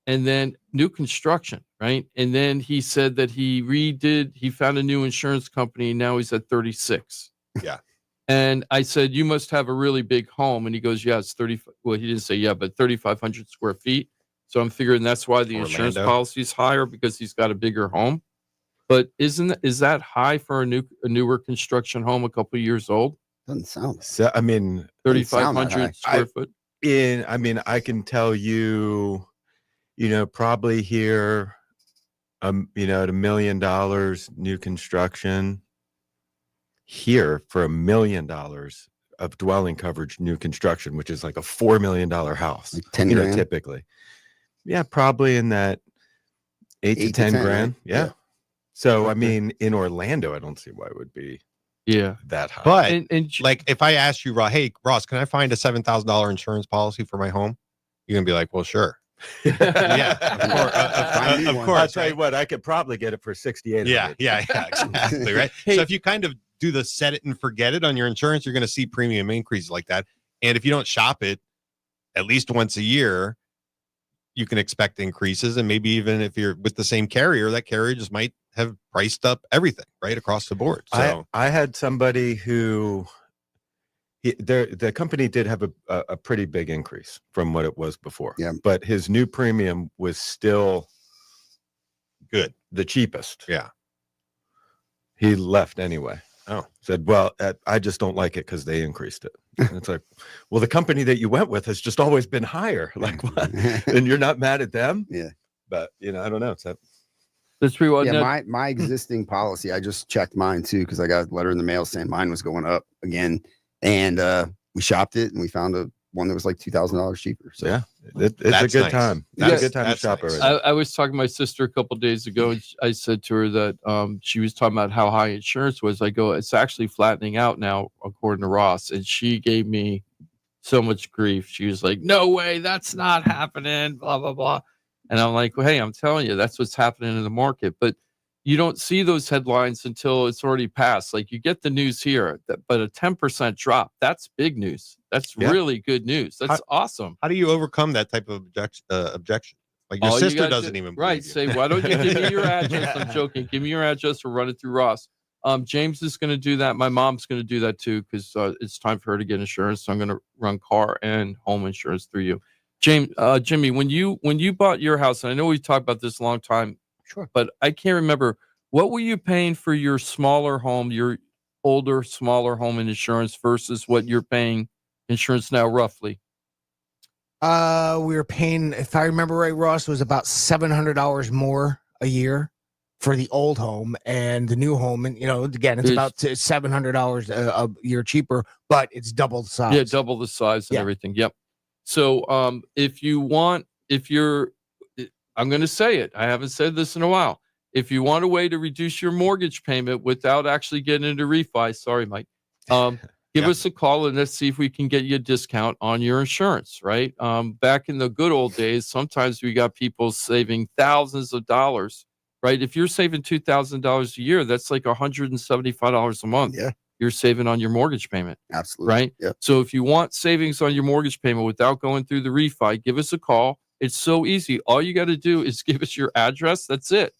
And then new construction, right? And then he said that he found a new insurance company. And now he's at 36. Yeah. And I said, you must have a really big home. And he goes, yeah, it's 30. Well, he didn't say, yeah, but 3,500 square feet. So I'm figuring that's why the insurance Orlando. policy is higher because he's got a bigger home. But is that high for a newer construction home a couple of years old? Doesn't sound. So, I mean, 3,500 square foot. I can tell you, probably here, at $1 million new construction here for $1 million of dwelling coverage, new construction, which is like a $4 million house, Like 10 grand. typically. Yeah, probably in that 8 to 10 grand. right? Yeah. So, I mean, in Orlando, I don't see why it would be Yeah. that high. But And like if I asked you, hey, Ross, can I find a $7,000 insurance policy for my home? You're going to be like, well, sure. Yeah, of course. I'll tell you what, I could probably get it for 68. Yeah, exactly, right? Hey. So if you kind of do the set it and forget it on your insurance, you're going to see premium increases like that. And if you don't shop it at least once a year, you can expect increases. And maybe even if you're with the same carrier, that carrier just might have priced up everything right across the board. So I had somebody who the company did have a pretty big increase from what it was before. Yeah. But his new premium was still good. the cheapest. Yeah. He left anyway. Oh. Said, well, I just don't like it because they increased it. And it's like, well, the company that you went with has just always been higher. Like, what? And you're not mad at them? Yeah. But, I don't know. It's that's pretty well. Yeah, my existing policy, I just checked mine too because I got a letter in the mail saying mine was going up again, and we shopped it and we found one that was like $2,000 cheaper. So yeah, it's a That's good nice. time. That's- It's a good time to that's shop nice. already. I was talking to my sister a couple of days ago, and I said to her that she was talking about how high insurance was. I go, it's actually flattening out now, according to Ross, and she gave me so much grief. She was like, "No way, that's not happening." Blah blah blah. And I'm like, well, hey, I'm telling you, that's what's happening in the market, but you don't see those headlines until it's already passed. Like you get the news here, but a 10% drop, that's big news. That's really good news. That's awesome. How do you overcome that type of objection? Like your All you sister gotta doesn't do- even right. believe you. Say, why don't you give me your address? I'm joking. Give me your address or run it through Ross. James is going to do that. My mom's going to do that too because it's time for her to get insurance. So I'm going to run car and home insurance through you. Jimmy, when you bought your house, and I know we've talked about this a long time, Sure. but I can't remember, what were you paying for your smaller home, your older, smaller home in insurance versus what you're paying insurance now, roughly? We were paying, if I remember right, Ross, was about $700 more a year for the old home, and the new home, and again, it's about $700 a year cheaper, but it's double the size. Yeah, double the size and everything. Yep. So I'm going to say it. I haven't said this in a while. If you want a way to reduce your mortgage payment without actually getting into refi, sorry, Mike, give us a call and let's see if we can get you a discount on your insurance, right? Back in the good old days, sometimes we got people saving thousands of dollars, right? If you're saving $2,000 a year, that's like $175 a month. Yeah. You're saving on your mortgage payment. absolutely. Right? Yep. So if you want savings on your mortgage payment without going through the refi, give us a call. It's so easy. All you got to do is give us your address. That's it.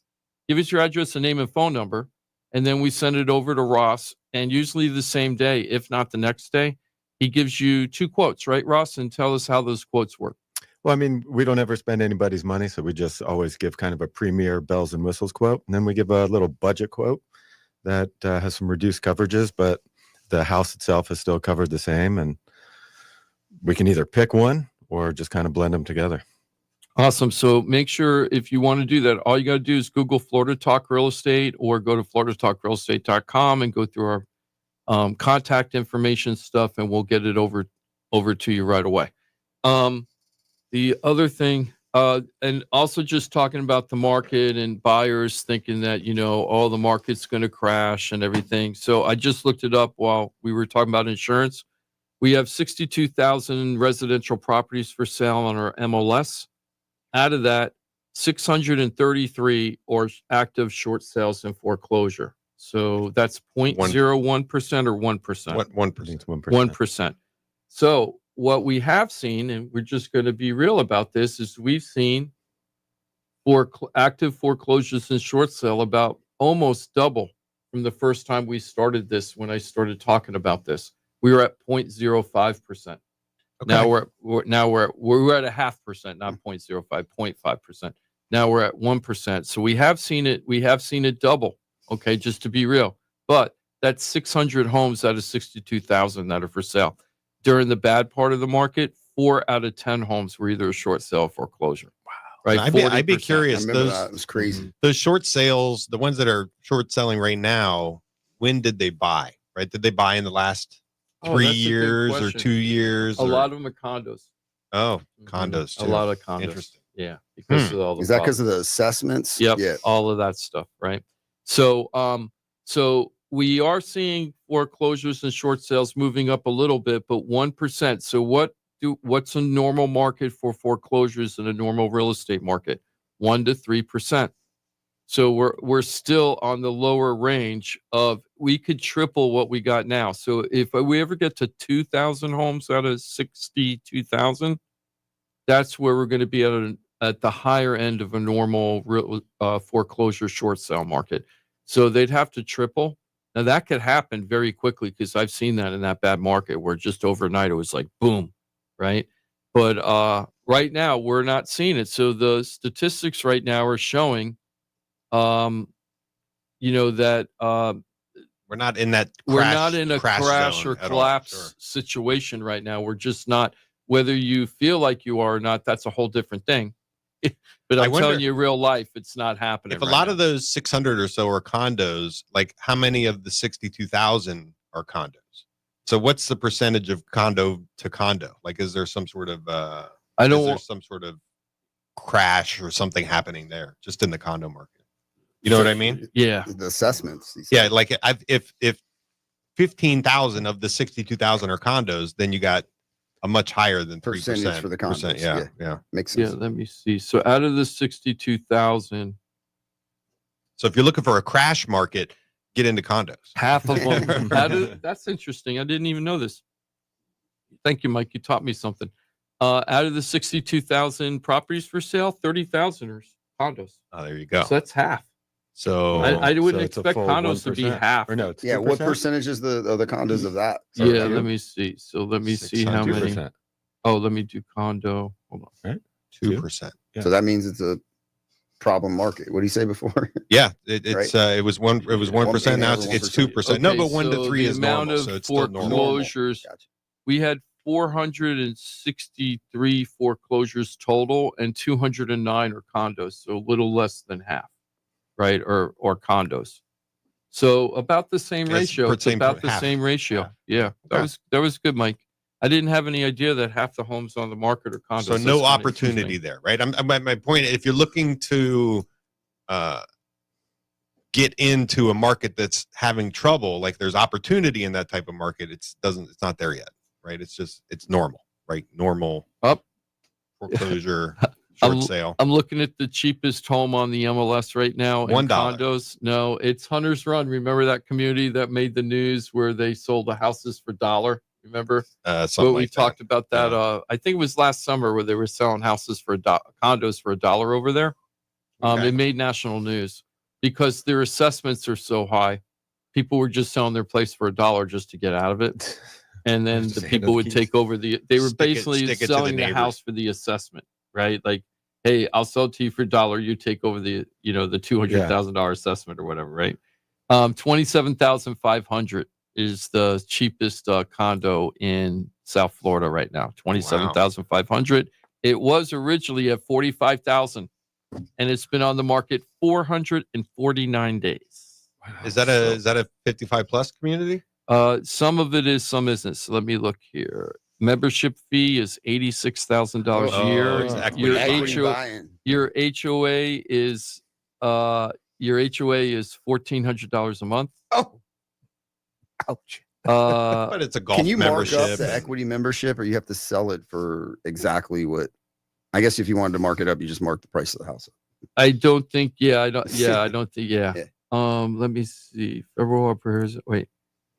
Give us your address, and name and phone number, and then we send it over to Ross. And usually the same day, if not the next day, he gives you 2 quotes, right, Ross? And tell us how those quotes work. Well, I mean, we don't ever spend anybody's money, so we just always give kind of a premier bells and whistles quote. And then we give a little budget quote that has some reduced coverages, but the house itself is still covered the same. And we can either pick one or just kind of blend them together. Awesome. So make sure if you want to do that, all you got to do is Google Florida Talk Real Estate or go to floridatalkrealestate.com and go through our contact information stuff, and we'll get it over to you right away. The other thing, and also just talking about the market and buyers thinking that, all the market's going to crash and everything. So I just looked it up while we were talking about insurance. We have 62,000 residential properties for sale on our MLS. Out of that, 633 are active short sales and foreclosure. So that's 0.01% or 1%. What 1%? 1%. So what we have seen, and we're just going to be real about this, is we've seen active foreclosures and short sale about almost double from the first time we started this. When I started talking about this, we were at 0.05%. Okay. Now we're at 0.5%, not 0.05, 0.5%. Now we're at 1%. So we have seen it double. Okay, just to be real. But that's 600 homes out of 62,000 that are for sale. During the bad part of the market, 4 out of 10 homes were either a short sale or foreclosure. Wow. Right. I'd be curious. That was crazy. Those short sales, the ones that are short selling right now, when did they buy? Right? Did they buy in the last 3 years or 2 years? A lot of them are condos. Oh, condos too. A lot of condos. Interesting. Yeah, because of all the. Is that because of the assessments? Yep. Yeah. All of that stuff, right? So, so we are seeing foreclosures and short sales moving up a little bit, but 1%. So what's a normal market for foreclosures in a normal real estate market? 1 to 3%. So we're still on the lower range of, we could triple what we got now. So if we ever get to 2,000 homes out of 62,000, that's where we're going to be at the higher end of a normal foreclosure short sale market. So they'd have to triple. Now that could happen very quickly, because I've seen that in that bad market where just overnight it was like boom, right? But right now we're not seeing it. So the statistics right now are showing that we're not in that crash or collapse situation right now. We're just not. Whether you feel like you are or not, that's a whole different thing. But I'm telling you, real life, it's not happening. If a lot of those 600 or so are condos, like how many of the 62,000 are condos? So what's the percentage of condo to condo? Like, is there some sort of some sort of crash or something happening there just in the condo market? You know what I mean? Yeah. The assessments. Yeah. Like if 15,000 of the 62,000 are condos, then you got a much higher than 3% for the condos. Yeah. Makes sense. Yeah. Let me see. So out of the 62,000. So if you're looking for a crash market, get into condos. Half of them. That's interesting. I didn't even know this. Thank you, Mike. You taught me something. Out of the 62,000 properties for sale, 30,000 are condos. Oh, there you go. So that's half. So I wouldn't expect condos to be half. Or no, yeah. What percentage is the condos of that? Sorry, yeah, let me see. So let me see how many. Oh, let me do condo. Hold on. Right? 2%. Yeah. So that means it's a problem market. What did you say before? Yeah, it's right? It was 1%. Now it's 2%. Okay, no, but 1 to 3 is normal. So it's still normal. Foreclosures. Gotcha. We had 463 foreclosures total, and 209 are condos. So a little less than half. Right, or condos, so about the same ratio. It's about the same ratio. Yeah, that was good, Mike. I didn't have any idea that half the homes on the market are condos. So no opportunity there, right? My point. If you're looking to get into a market that's having trouble, like there's opportunity in that type of market. It's not there yet, right? It's normal, right? Normal foreclosure. Short sale. I'm looking at the cheapest home on the MLS right now. $1. Condos. No, it's Hunter's Run. Remember that community that made the news where they sold the houses for $1? Remember? We talked about that. Yeah. I think it was last summer where they were selling houses for condos for $1 over there. Okay. It made national news because their assessments are so high. People were just selling their place for $1 just to get out of it. And then the people would take over they were basically selling the house for the assessment, right? Like, hey, I'll sell it to you for $1. You take over the $200,000 assessment or whatever, right? 27,500 is the cheapest condo in South Florida right now. 27,500. It was originally at 45,000, and it's been on the market 449 days. Wow. Is that a 55 plus community? Some of it is, some isn't. So let me look here. Membership fee is $86,000 a year. Exactly. Your HOA is $1,400 a month. Oh, ouch. But it's a golf Can you membership. mark up the equity membership, or you have to sell it for exactly what? I guess if you wanted to mark it up, you just mark the price of the house up. I don't think. Yeah, I don't think. Yeah. Yeah. Let me see. Federal approvals. Wait.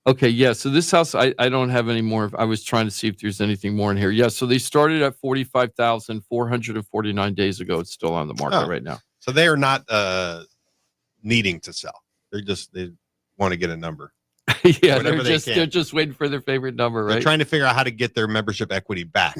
Okay. Yeah. So this house, I don't have any more. I was trying to see if there's anything more in here. Yeah. So they started at 45,449 days ago. It's still on the market right now. So they are not needing to sell. They want to get a number. Yeah, they're just waiting for their favorite number, right? They're trying to figure out how to get their membership equity back,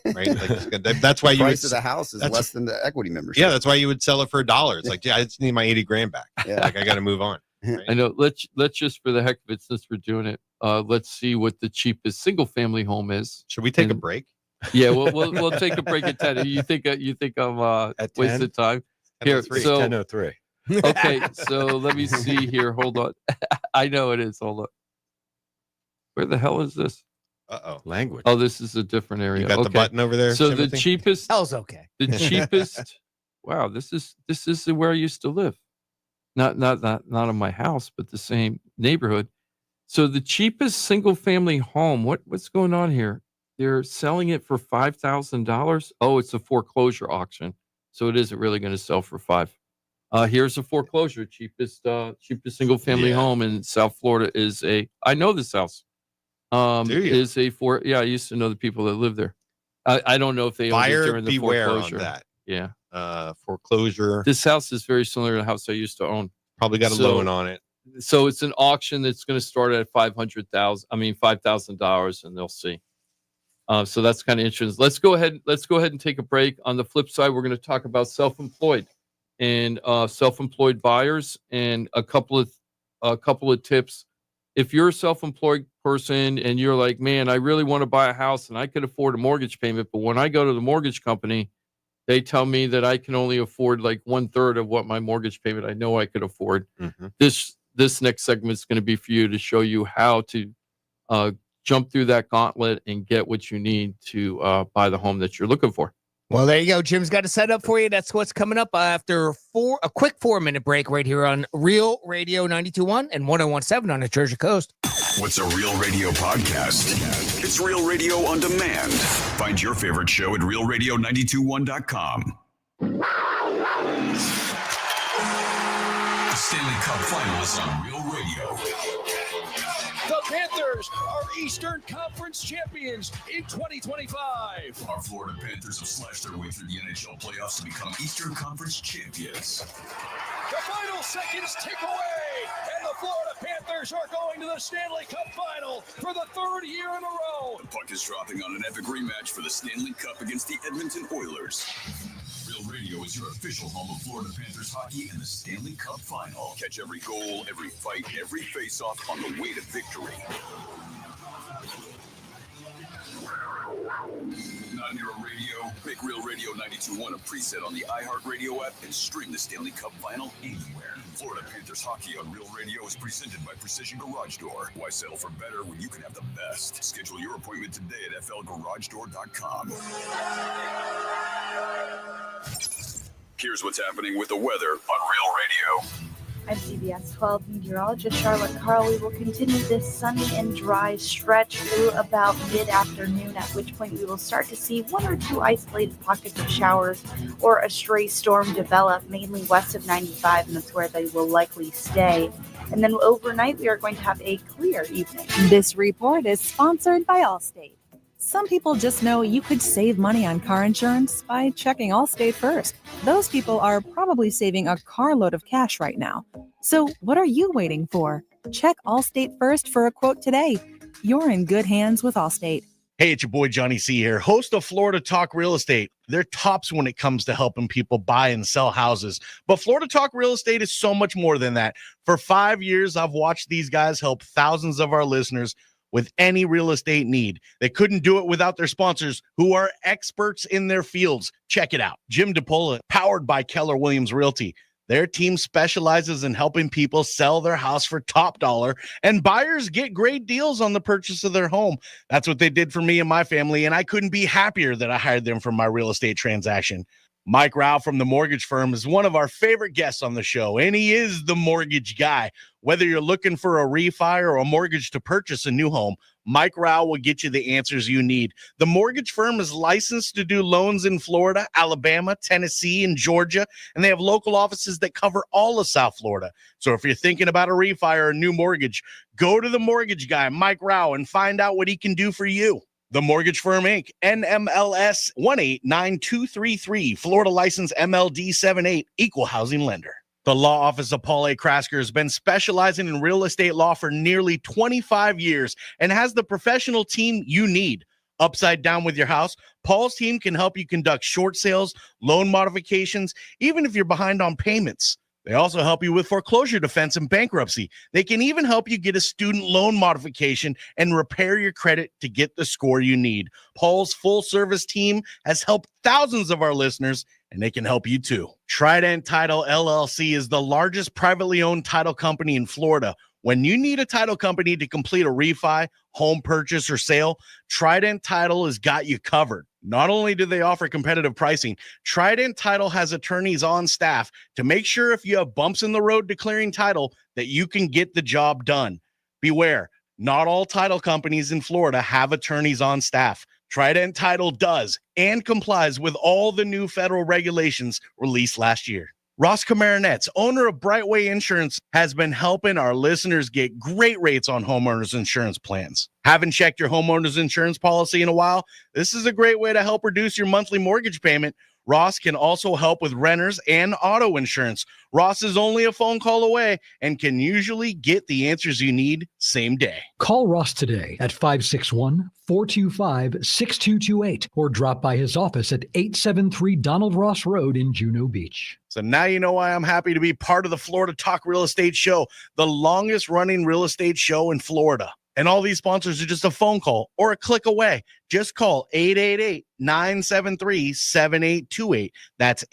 right? Like that's why the price of the house is less than the equity membership. Yeah, that's why you would sell it for $1. It's like, yeah, I just need my 80 grand back. Yeah. Like I got to move on. Right? I know. Let's just, for the heck of it, since we're doing it, let's see what the cheapest single family home is. Should we take a break? Yeah, we'll take a break at 10. You think I'm at wasting time? Here, so 10:03. Okay, so let me see here. Hold on. I know it is. Hold on. Where the hell is this? Language. Oh, this is a different area. You got the button over there. So Timothy? the cheapest. Hell's okay. The cheapest. Wow, this is where I used to live. Not in my house, but the same neighborhood. So the cheapest single family home. What's going on here? They're selling it for $5,000. Oh, it's a foreclosure auction, so it isn't really going to sell for $5,000. Here's a foreclosure. Cheapest single family home in South Florida is I know this house. Do you? I used to know the people that live there. I don't know if they owned it during the foreclosure. On that. Yeah. Foreclosure. This house is very similar to the house I used to own. Probably got a loan on it. So it's an auction that's going to start at $5,000, and they'll see. So that's kind of interesting. Let's go ahead and take a break. On the flip side, we're going to talk about self-employed and self-employed buyers, and a couple of tips. If you're a self-employed person and you're like, man, I really want to buy a house and I could afford a mortgage payment, but when I go to the mortgage company, they tell me that I can only afford like 1/3 of what my mortgage payment I know I could afford. Mm-hmm. This next segment is going to be for you to show you how to jump through that gauntlet and get what you need to buy the home that you're looking for. Well, there you go. Jim's got it set up for you. That's what's coming up after a quick 4-minute break right here on Real Radio 92.1 and 101.7 on the Georgia coast. What's a Real Radio podcast? It's Real Radio on demand. Find your favorite show at realradio921.com. The Stanley Cup Final is on Real Radio. The Panthers are Eastern Conference champions in 2025. Our Florida Panthers have slashed their way through the NHL playoffs to become Eastern Conference champions. The final seconds tick away, and the Florida Panthers are going to the Stanley Cup Final for the 3rd year in a row. The puck is dropping on an epic rematch for the Stanley Cup against the Edmonton Oilers. Real Radio is your official home of Florida Panthers hockey in the Stanley Cup Final. Catch every goal, every fight, every face-off on the way to victory. Not Hero Radio? Make Real Radio 92.1 a preset on the iHeartRadio app and stream the Stanley Cup Final anywhere. Florida Panthers hockey on Real Radio is presented by Precision Garage Door. Why settle for better when you can have the best? Schedule your appointment today at flgaragedoor.com. Here's what's happening with the weather on Real Radio. I'm CBS 12 meteorologist Charlotte Carl. We will continue this sunny and dry stretch through about mid-afternoon, at which point we will start to see 1 or 2 isolated pockets of showers or a stray storm develop, mainly west of 95, and that's where they will likely stay. And then overnight, we are going to have a clear evening. This report is sponsored by Allstate. Some people just know you could save money on car insurance by checking Allstate first. Those people are probably saving a carload of cash right now. So what are you waiting for? Check Allstate first for a quote today. You're in good hands with Allstate. Hey, it's your boy Johnny C here, host of Florida Talk Real Estate. They're tops when it comes to helping people buy and sell houses. But Florida Talk Real Estate is so much more than that. For 5 years, I've watched these guys help thousands of our listeners with any real estate need. They couldn't do it without their sponsors, who are experts in their fields. Check it out. Jim DePola, powered by Keller Williams Realty. Their team specializes in helping people sell their house for top dollar, and buyers get great deals on the purchase of their home. That's what they did for me and my family, and I couldn't be happier that I hired them for my real estate transaction. Mike Rauch from the mortgage firm is one of our favorite guests on the show, and he is the mortgage guy. Whether you're looking for a refi or a mortgage to purchase a new home, Mike Rauch will get you the answers you need. The mortgage firm is licensed to do loans in Florida, Alabama, Tennessee, and Georgia, and they have local offices that cover all of South Florida. So if you're thinking about a refi or a new mortgage, go to the mortgage guy, Mike Rauch, and find out what he can do for you. The Mortgage Firm, Inc., NMLS 189233, Florida license MLD 78, equal housing lender. The law office of Paul A. Krasker has been specializing in real estate law for nearly 25 years and has the professional team you need. Upside down with your house, Paul's team can help you conduct short sales, loan modifications, even if you're behind on payments. They also help you with foreclosure defense and bankruptcy. They can even help you get a student loan modification and repair your credit to get the score you need. Paul's full-service team has helped thousands of our listeners, and they can help you too. Trident Title LLC is the largest privately owned title company in Florida. When you need a title company to complete a refi, home purchase, or sale, Trident Title has got you covered. Not only do they offer competitive pricing, Trident Title has attorneys on staff to make sure if you have bumps in the road declaring title that you can get the job done. Beware, not all title companies in Florida have attorneys on staff. Trident Title does and complies with all the new federal regulations released last year. Ross Komarinetz, owner of Brightway Insurance, has been helping our listeners get great rates on homeowners insurance plans. Haven't checked your homeowners insurance policy in a while? This is a great way to help reduce your monthly mortgage payment. Ross can also help with renters and auto insurance. Ross is only a phone call away and can usually get the answers you need same day. Call Ross today at 561-425-6228 or drop by his office at 873 Donald Ross Road in Juno Beach. So now you know why I'm happy to be part of the Florida Talk Real Estate Show, the longest running real estate show in Florida. And all these sponsors are just a phone call or a click away. Just call 888-973-7828. That's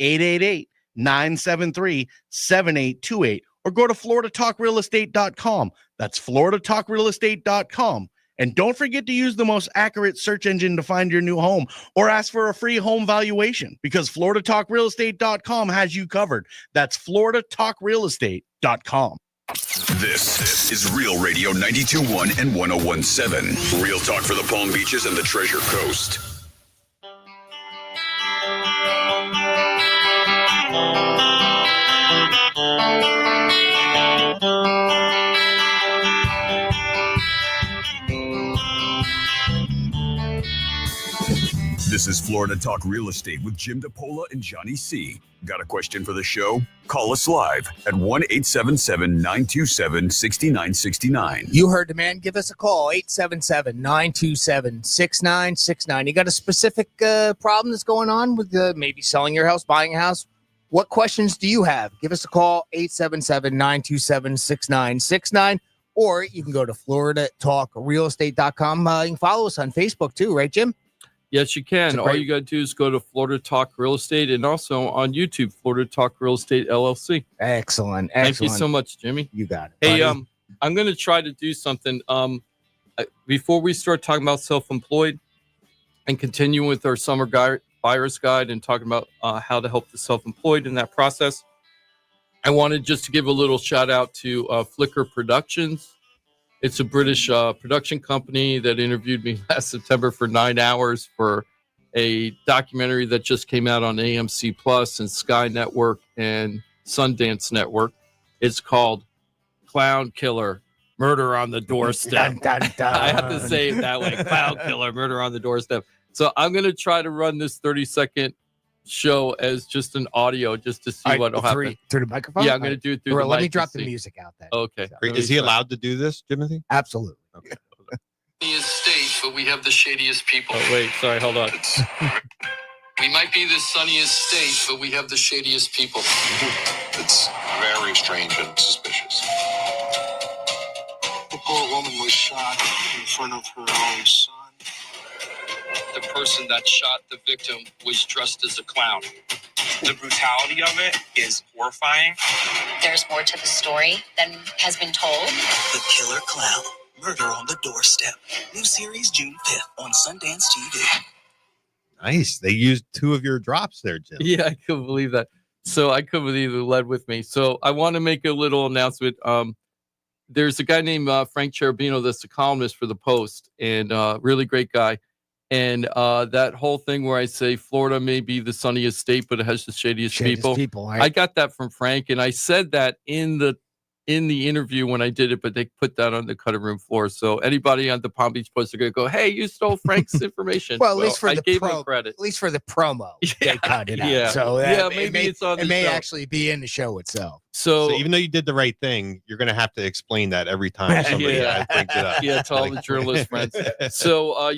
888-973-7828. Or go to floridatalkrealestate.com. That's floridatalkrealestate.com. And don't forget to use the most accurate search engine to find your new home or ask for a free home valuation because floridatalkrealestate.com has you covered. That's floridatalkrealestate.com. This is Real Radio 92.1 and 101.7. Real talk for the Palm Beaches and the Treasure Coast. This is Florida Talk Real Estate with Jim DePola and Johnny C. Got a question for the show? Call us live at 1-877-927-6969. You heard the man. Give us a call, 877-927-6969. You got a specific problem that's going on with maybe selling your house, buying a house? What questions do you have? Give us a call, 877-927-6969. Or you can go to floridatalkrealestate.com. You can follow us on Facebook too, right, Jim? Yes, you can. All you got to do is go to Florida Talk Real Estate and also on YouTube, Florida Talk Real Estate LLC. Excellent. Thank you so much, Jimmy. You got it. Hey, buddy. I'm going to try to do something. Before we start talking about self-employed and continue with our summer buyer's guide and talking about how to help the self-employed in that process, I wanted just to give a little shout out to Flickr Productions. It's a British production company that interviewed me last September for 9 hours for a documentary that just came out on AMC Plus and Sky Network and Sundance Network. It's called Clown Killer, Murder on the Doorstep. Dun, dun, dun. I have to say it that way. Clown Killer, Murder on the Doorstep. So I'm going to try to run this 30-second show as just an audio just to see what will happen. Through the microphone? Yeah, I'm going to do it through the mic. Let me drop the music out then. Okay. Is he allowed to do this, Timothy? Absolutely. Okay. State, but we have the shadiest people. Oh, wait. Sorry. Hold on. We might be the sunniest state, but we have the shadiest people. It's very strange and suspicious. poor woman was shot in front of her own son. The person that shot the victim was dressed as a clown. The brutality of it is horrifying. There's more to the story than has been told. The Killer Clown. Murder on the Doorstep. New series June 5th on Sundance TV. Nice. They used 2 of your drops there, Jim. Yeah, I couldn't believe that. So I couldn't believe it led with me. So I want to make a little announcement. There's a guy named Frank Cherubino that's a columnist for the Post, and really great guy. And that whole thing where I say Florida may be the sunniest state, but it has the shadiest people. I got that from Frank, and I said that in the interview when I did it, but they put that on the cutting room floor. So anybody on the Palm Beach Post are going to go, "Hey, you stole Frank's information." Well, at least for I the gave him credit. At least for the promo, they cut it out. Yeah. So Maybe it's on the it may show. actually be in the show itself. So even though you did the right thing, you're going to have to explain that every time somebody brings it up. Yeah, to all the journalist friends. So,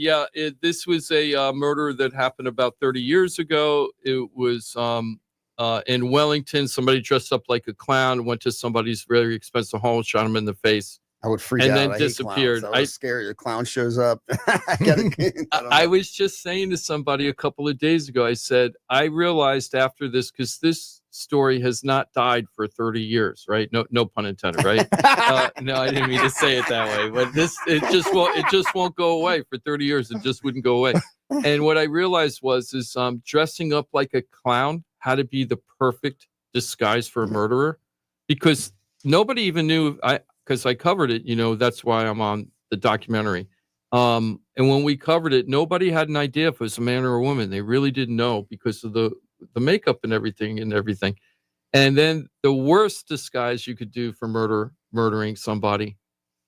this was a murder that happened about 30 years ago. It was in Wellington. Somebody dressed up like a clown, went to somebody's very expensive home, shot him in the face. I would freak and out. then I disappeared. I was scared. The clown shows up. I was just saying to somebody a couple of days ago, I said, I realized after this, because this story has not died for 30 years, right? No pun intended, right? No, I didn't mean to say it that way, but it just won't go away for 30 years. It just wouldn't go away. And what I realized is dressing up like a clown had to be the perfect disguise for a murderer, because nobody even knew. Because I covered it, that's why I'm on the documentary. And when we covered it, nobody had an idea if it was a man or a woman. They really didn't know because of the makeup and everything. And then the worst disguise you could do for murdering somebody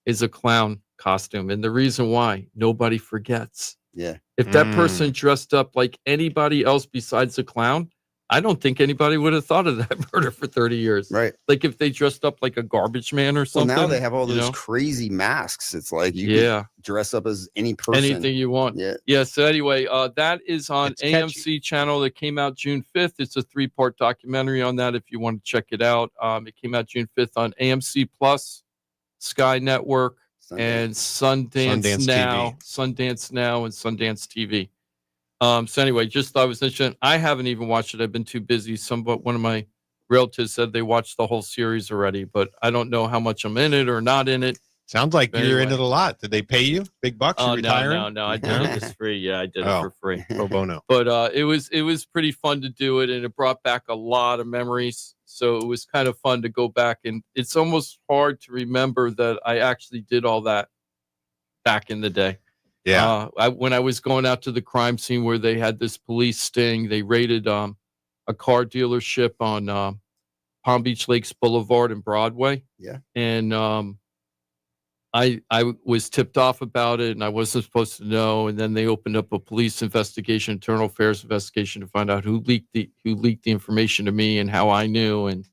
is a clown costume. And the reason why, nobody forgets. Yeah. If that person dressed up like anybody else besides a clown, I don't think anybody would have thought of that murder for 30 years. Right. Like if they dressed up like a garbage man or something. Well, now they have all those crazy masks. It's like you can dress up as any person. Anything you want. Yeah. Yeah. So anyway, that is on AMC channel that came out June 5th. It's a 3-part documentary on that if you want to check it out. It came out June 5th on AMC Plus, Sky Network, and Sundance Now, and Sundance TV. So anyway, just thought it was interesting. I haven't even watched it. I've been too busy. One of my relatives said they watched the whole series already, but I don't know how much I'm in it or not in it. Sounds like you're in it a lot. Did they pay you big bucks? Oh, no. I did it for free. Yeah, I did it for free. Pro bono. But it was pretty fun to do it, and it brought back a lot of memories. So it was kind of fun to go back, and it's almost hard to remember that I actually did all that back in the day. Yeah. When I was going out to the crime scene where they had this police sting, they raided a car dealership on Palm Beach Lakes Boulevard and Broadway. Yeah. And I was tipped off about it, and I wasn't supposed to know. And then they opened up a police investigation, internal affairs investigation, to find out who leaked the information to me and how I knew. And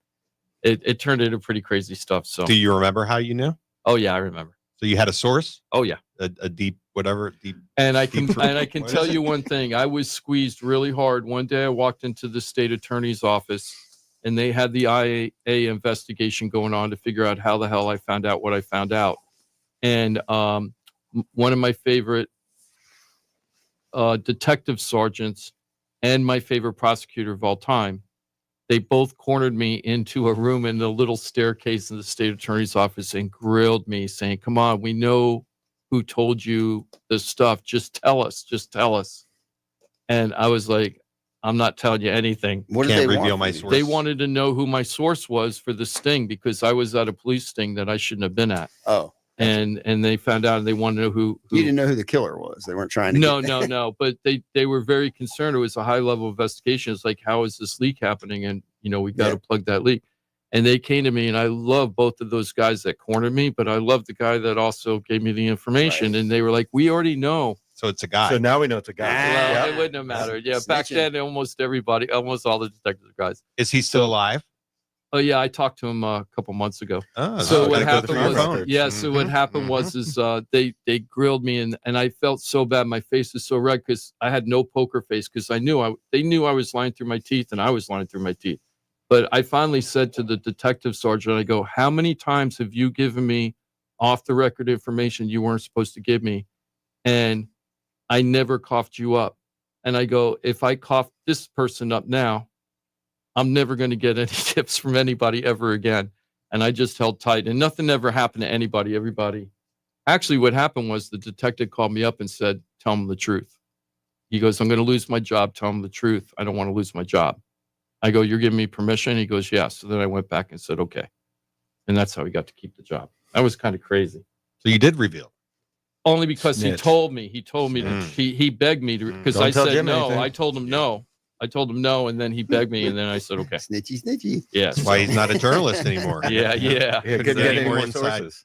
it turned into pretty crazy stuff. So, do you remember how you knew? Oh yeah, I remember. So you had a source? Oh yeah, a deep whatever. And I can tell you one thing. I was squeezed really hard. One day I walked into the state attorney's office, and they had the IAA investigation going on to figure out how the hell I found out what I found out. And one of my favorite detective sergeants and my favorite prosecutor of all time, they both cornered me into a room in the little staircase in the state attorney's office and grilled me, saying, "Come on, we know who told you this stuff. Just tell us." And I was like, "I'm not telling you anything." What did Can't they reveal want? my source. They wanted to know who my source was for the sting, because I was at a police sting that I shouldn't have been at. Oh. And they found out, and they wanted to know who You didn't know who the killer was. They weren't trying to. No. But they were very concerned. It was a high level investigation. It's like, how is this leak happening? And we got to plug that leak. And they came to me, and I love both of those guys that cornered me, but I love the guy that also gave me the information. Right. And they were like, "We already know." So it's a guy. So now we know it's a guy. Well, it wouldn't have mattered. Yeah, back then, almost all the detectives were guys. Is he still alive? Oh yeah, I talked to him a couple months ago. Oh, so what gotta go happened through your was, phone. So what happened was they grilled me, and I felt so bad. My face is so red because I had no poker face, because they knew I was lying through my teeth, and I was lying through my teeth. But I finally said to the detective sergeant, I go, "How many times have you given me off the record information you weren't supposed to give me. And I never coughed you up. And I go, if I cough this person up now, I'm never going to get any tips from anybody ever again. And I just held tight, and nothing ever happened to anybody. Everybody. Actually, what happened was the detective called me up and said, tell him the truth. He goes, I'm going to lose my job. Tell him the truth. I don't want to lose my job. I go, you're giving me permission? He goes, yes. So then I went back and said, okay. And that's how he got to keep the job. That was kind of crazy. So you did reveal. Only because Snitch. he told me he begged me to, because I said no. anything. I told him no. I told him no, and then he begged me, and then I said okay. Snitchy. Yeah, That's why he's not a journalist anymore. Yeah. Yeah, Couldn't couldn't get get any any more more inside. sources.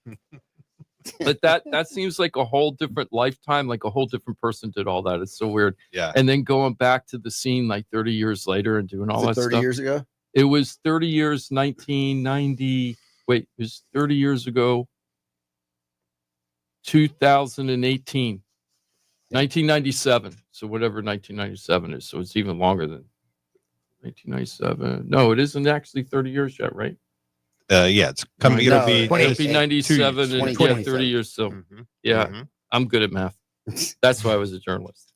But that seems like a whole different lifetime, like a whole different person did all that. It's so weird. Yeah. And then going back to the scene like 30 years later and doing all Was that it 30 stuff. years ago? It was 30 years, 1990. Wait, it was 30 years ago. 2018. 1997. So whatever 1997 is. So it's even longer than 1997. No, it isn't actually 30 years yet, right? Yeah, it's coming. It'll be 97 and 20, 30 years. So Mhm. yeah, Mhm. I'm good at math. That's why I was a journalist.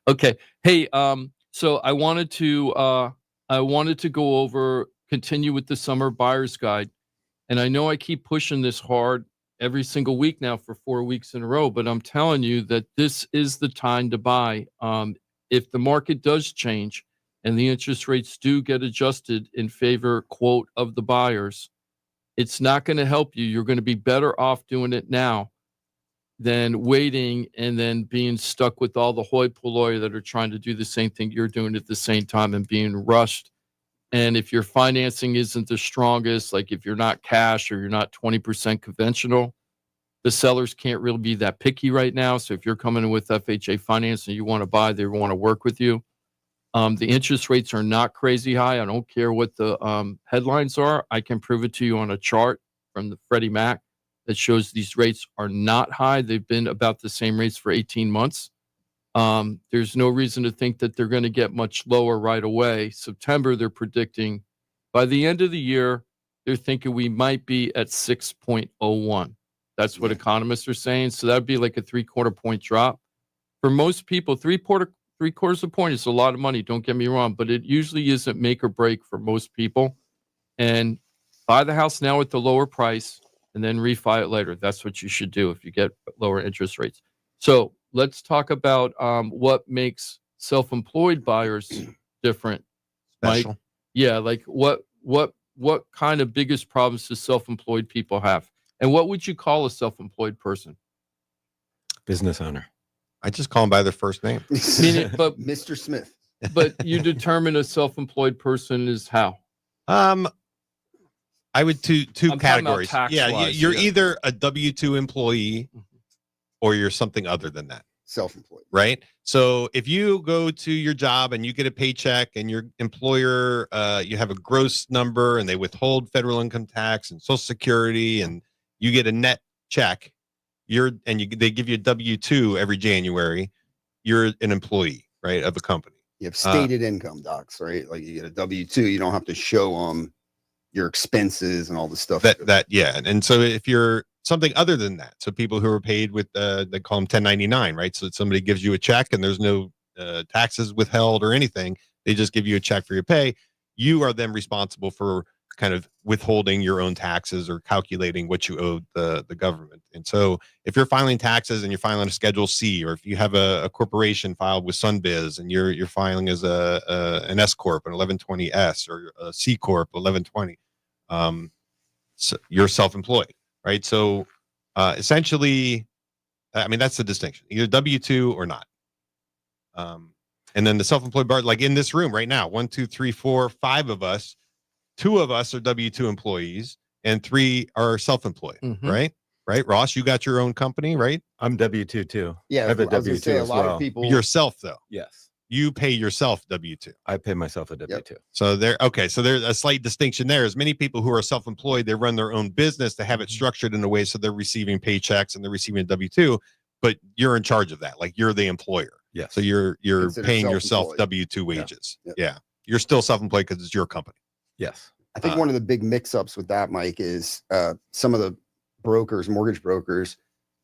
Okay. Hey, so I wanted to go over, continue with the summer buyer's guide. And I know I keep pushing this hard every single week now for 4 weeks in a row, but I'm telling you that this is the time to buy. If the market does change and the interest rates do get adjusted in favor, quote, of the buyers, it's not going to help you. You're going to be better off doing it now than waiting and then being stuck with all the hoi polloi that are trying to do the same thing you're doing at the same time and being rushed. And if your financing isn't the strongest, like if you're not cash or you're not 20% conventional, the sellers can't really be that picky right now. So if you're coming in with FHA finance and you want to buy, they want to work with you. The interest rates are not crazy high. I don't care what the headlines are. I can prove it to you on a chart from the Freddie Mac that shows these rates are not high. They've been about the same rates for 18 months. There's no reason to think that they're going to get much lower right away. September, they're predicting by the end of the year, they're thinking we might be at 6.01. That's what economists are saying. So that'd be like a 3/4 point drop. For most people, three-quarters of a point is a lot of money. Don't get me wrong, but it usually isn't make or break for most people. And buy the house now at the lower price and then refi it later. That's what you should do if you get lower interest rates. So let's talk about what makes self-employed buyers different. Special. Mike? Yeah, like what kind of biggest problems do self-employed people have? And what would you call a self-employed person? Business owner. I just call them by their first name. But Mr. Smith. But you determine a self-employed person is how? I would two I'm talking about categories. Yeah, tax-wise, you're yeah. either a W-2 employee or you're something other than that. Self-employed. Right. So if you go to your job and you get a paycheck and your employer, you have a gross number and they withhold federal income tax and Social Security and you get a net check, they give you a W-2 every January, you're an employee, right, of a company. You have stated income, docs, right? Like you get a W-2, you don't have to show them your expenses and all the stuff. Yeah. And so if you're something other than that, so people who are paid with they call them 1099, right? So somebody gives you a check and there's no taxes withheld or anything. They just give you a check for your pay. You are then responsible for kind of withholding your own taxes or calculating what you owe the government. And so if you're filing taxes and you're filing a Schedule C, or if you have a corporation filed with SunBiz and you're filing as an S Corp, an 1120S, or a C Corp, 1120, so you're self-employed, right? So essentially, I mean, that's the distinction, either W-2 or not. And then the self-employed bar, like in this room right now, 1, 2, 3, 4, 5 of us, 2 of us are W-2 employees and 3 are self-employed, right? Right. Ross, you got your own company, right? I'm W-2 too. Yeah, I have a I was gonna W-2 say, a as lot well. of people. Yourself, though. Yes. You pay yourself W-2. I pay myself a W-2. So so there's a slight distinction there. As many people who are self-employed, they run their own business, they have it structured in a way so they're receiving paychecks and they're receiving a W-2, but you're in charge of that. Like you're the employer. Yes. So you're Considered paying yourself self-employed. W-2 wages. Yep. Yeah. You're still self-employed because it's your company. Yes. I think one of the big mix-ups with that, Mike, is some of the brokers, mortgage brokers,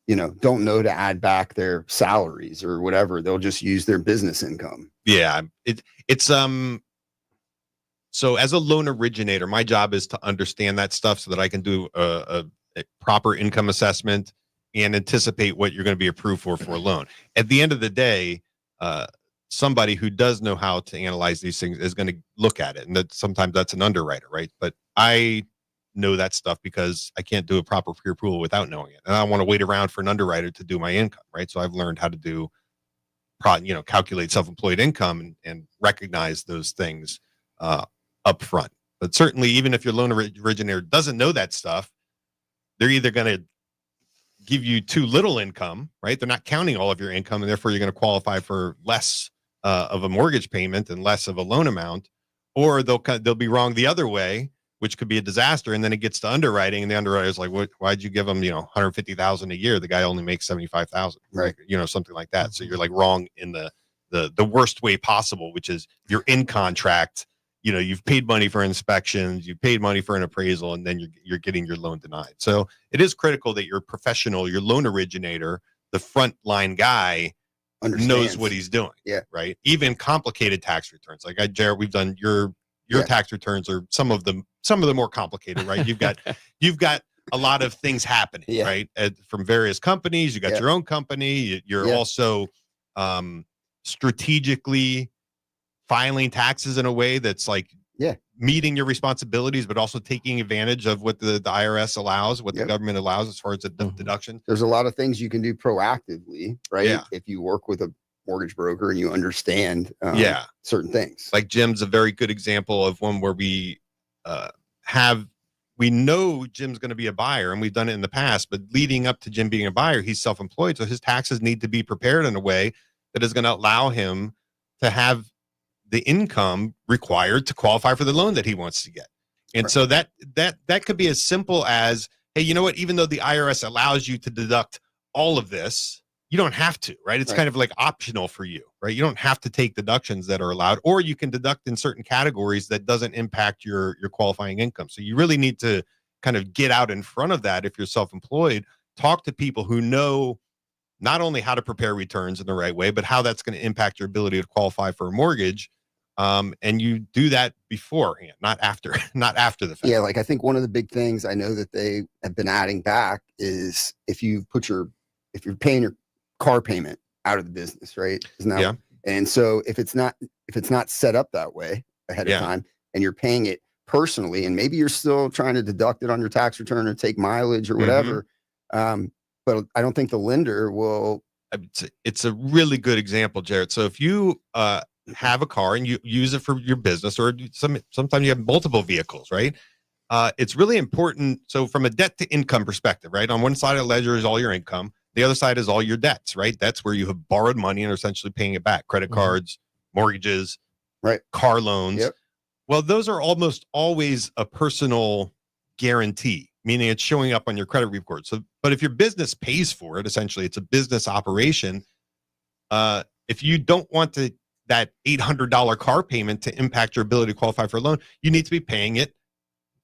don't know to add back their salaries or whatever. They'll just use their business income. Yeah. It's so as a loan originator, my job is to understand that stuff so that I can do a proper income assessment and anticipate what you're going to be approved for a loan. At the end of the day, somebody who does know how to analyze these things is going to look at it. And sometimes that's an underwriter, right? But I know that stuff because I can't do a proper pre-approval without knowing it. And I don't want to wait around for an underwriter to do my income, right? So I've learned how to do, calculate self-employed income and recognize those things up front. But certainly, even if your loan originator doesn't know that stuff, they're either going to give you too little income, right? They're not counting all of your income, and therefore you're going to qualify for less of a mortgage payment and less of a loan amount, or they'll be wrong the other way, which could be a disaster. And then it gets to underwriting, and the underwriter's like, why'd you give them, $150,000 a year? The guy only makes $75,000, right? Something like that. So you're like wrong in the worst way possible, which is you're in contract. You've paid money for inspections, you've paid money for an appraisal, and then you're getting your loan denied. So it is critical that your professional, your loan originator, the front line guy, knows what he's doing. Yeah. Right. Even complicated tax returns. Like Jarrett, we've done your tax returns are some of them more complicated, right? You've got a lot of things happening, right? From various companies. You got your own company. You're also strategically filing taxes in a way that's like meeting your responsibilities, but also taking advantage of what the IRS allows, what the government allows as far as a deduction. There's a lot of things you can do proactively, right? Yeah. If you work with a mortgage broker and you understand certain things. Like Jim's a very good example of one where we know Jim's going to be a buyer, and we've done it in the past, but leading up to Jim being a buyer, he's self-employed. So his taxes need to be prepared in a way that is going to allow him to have the income required to qualify for the loan that he wants to get. And so that could be as simple as, hey, you know what, even though the IRS allows you to deduct all of this, you don't have to, right? It's kind of like optional for you, right? You don't have to take deductions that are allowed, or you can deduct in certain categories that doesn't impact your qualifying income. So you really need to kind of get out in front of that if you're self-employed. Talk to people who know not only how to prepare returns in the right way, but how that's going to impact your ability to qualify for a mortgage. And you do that beforehand, not after the fact. Yeah, like I think one of the big things I know that they have been adding back is if you're paying your car payment out of the business, right? And so if it's not set up that way ahead of time, and you're paying it personally, and maybe you're still trying to deduct it on your tax return or take mileage or whatever, but I don't think the lender will. It's a really good example, Jarrett. So if you have a car and you use it for your business, or sometimes you have multiple vehicles, right? It's really important. So from a debt to income perspective, right? On one side of the ledger is all your income. The other side is all your debts, right? That's where you have borrowed money and are essentially paying it back. Credit cards, mortgages, right? Car loans. Well, those are almost always a personal guarantee, meaning it's showing up on your credit report. So, but if your business pays for it, essentially it's a business operation. If you don't want that $800 car payment to impact your ability to qualify for a loan, you need to be paying it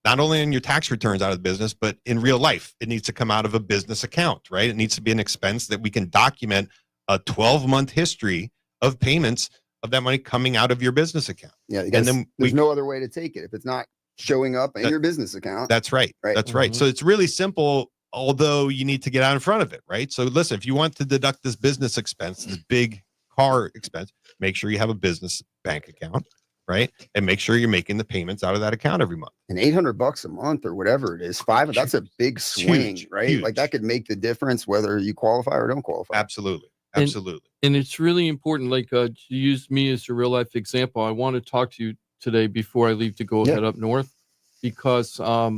not only in your tax returns out of the business, but in real life. It needs to come out of a business account, right? It needs to be an expense that we can document a 12-month history of payments of that money coming out of your business account. Yeah, and then there's no other way to take it if it's not showing up in your business account. That's right. That's right. So it's really simple, although you need to get out in front of it, right? So listen, if you want to deduct this business expense, this big car expense, make sure you have a business bank account, right? And make sure you're making the payments out of that account every month. And $800 a month or whatever it is, that's a big swing, right? Huge. Like that could make the difference whether you qualify or don't qualify. Absolutely. And it's really important, like to use me as a real life example. I want to talk to you today before I leave to go head up north, because I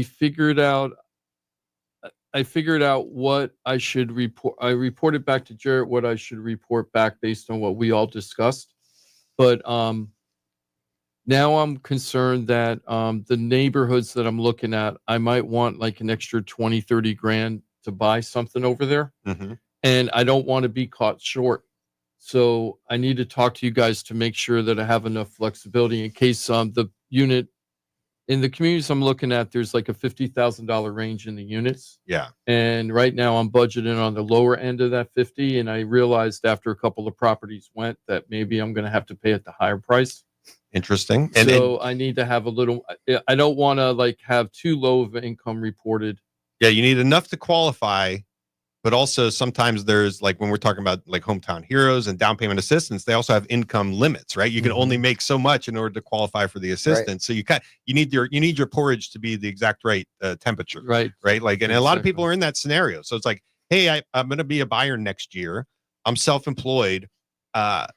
figured out what I should report. I reported back to Jarrett what I should report back based on what we all discussed. But now I'm concerned that the neighborhoods that I'm looking at, I might want like an extra 20, 30 grand to buy something over there. And I don't want to be caught short. So I need to talk to you guys to make sure that I have enough flexibility in case the unit in the communities I'm looking at, there's like a $50,000 range in the units. Yeah. And right now I'm budgeting on the lower end of that 50. And I realized after a couple of properties went that maybe I'm going to have to pay at the higher price. Interesting. So I need to have a little, I don't want to like have too low of income reported. Yeah, you need enough to qualify, but also sometimes there's like when we're talking about like hometown heroes and down payment assistance, they also have income limits, right? You can only make so much in order to qualify for the assistance. So you need your porridge to be the exact right temperature, right? Like, and a lot of people are in that scenario. So it's like, hey, I'm going to be a buyer next year. I'm self-employed. How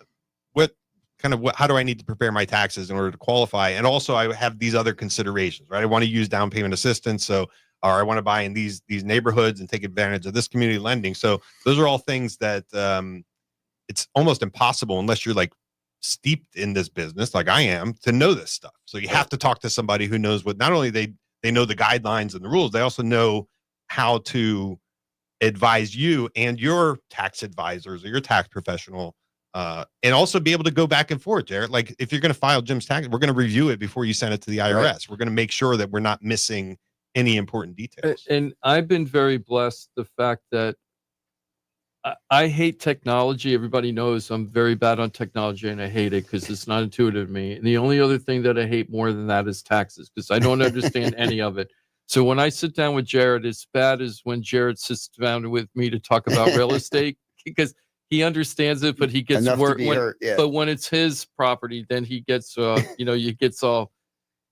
do I need to prepare my taxes in order to qualify? And also I have these other considerations, right? I want to use down payment assistance. Or I want to buy in these neighborhoods and take advantage of this community lending. So those are all things that it's almost impossible unless you're like steeped in this business, like I am, to know this stuff. So you have to talk to somebody who knows what, not only they know the guidelines and the rules, they also know how to advise you and your tax advisors or your tax professional, and also be able to go back and forth, Jarrett. Like if you're going to file Jim's tax, we're going to review it before you send it to the IRS. Right. We're going to make sure that we're not missing any important details. And I've been very blessed the fact that I hate technology. Everybody knows I'm very bad on technology and I hate it because it's not intuitive to me. And the only other thing that I hate more than that is taxes because I don't understand any of it. So when I sit down with Jarrett, it's bad as when Jarrett sits down with me to talk about real estate because he understands it, but he gets work. But when it's his property, then he gets, he gets all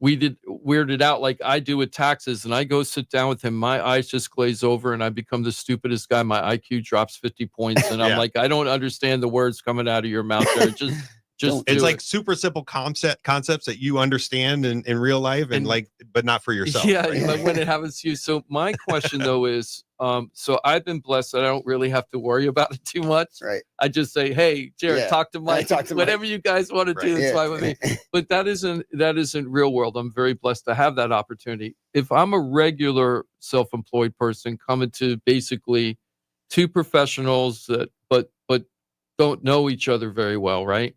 weirded out like I do with taxes, and I go sit down with him. My eyes just glaze over, and I become the stupidest guy. My IQ drops 50 points, and I'm like, I don't understand the words coming out of your mouth there. Just it's like super simple concepts that you understand in real life, and like, but not for yourself. Yeah, right? like when it happens to you. So my question though is, so I've been blessed that I don't really have to worry about it too much. Right. I just say, hey, Jarrett, talk to Mike. Whatever you guys want to do, it's fine with me. But that isn't real world. I'm very blessed to have that opportunity. If I'm a regular self-employed person coming to basically two professionals that but don't know each other very well, right?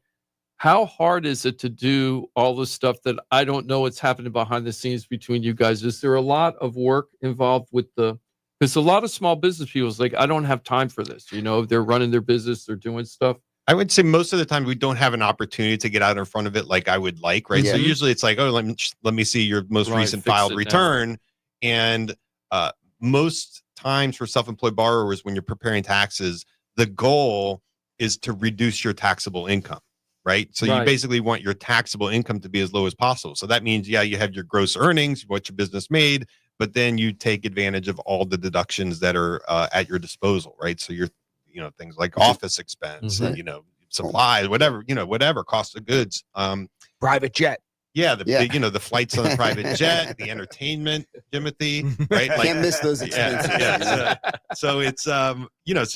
How hard is it to do all the stuff that I don't know what's happening behind the scenes between you guys? Is there a lot of work involved with because a lot of small business people is like, I don't have time for this. They're running their business, they're doing stuff. I would say most of the time we don't have an opportunity to get out in front of it like I would like, right? So usually it's like, oh, let me see your most recent filed return. And most times for self-employed borrowers, when you're preparing taxes, the goal is to reduce your taxable income. Right. So you basically want your taxable income to be as low as possible. So that means, you have your gross earnings, what your business made, but then you take advantage of all the deductions that are at your disposal. Right. So you're, things like office expense, and, supplies, whatever cost of goods, private jet. Yeah, the flights on the private jet, the entertainment, Timothy, right? Like, can't miss those expenses. So it's so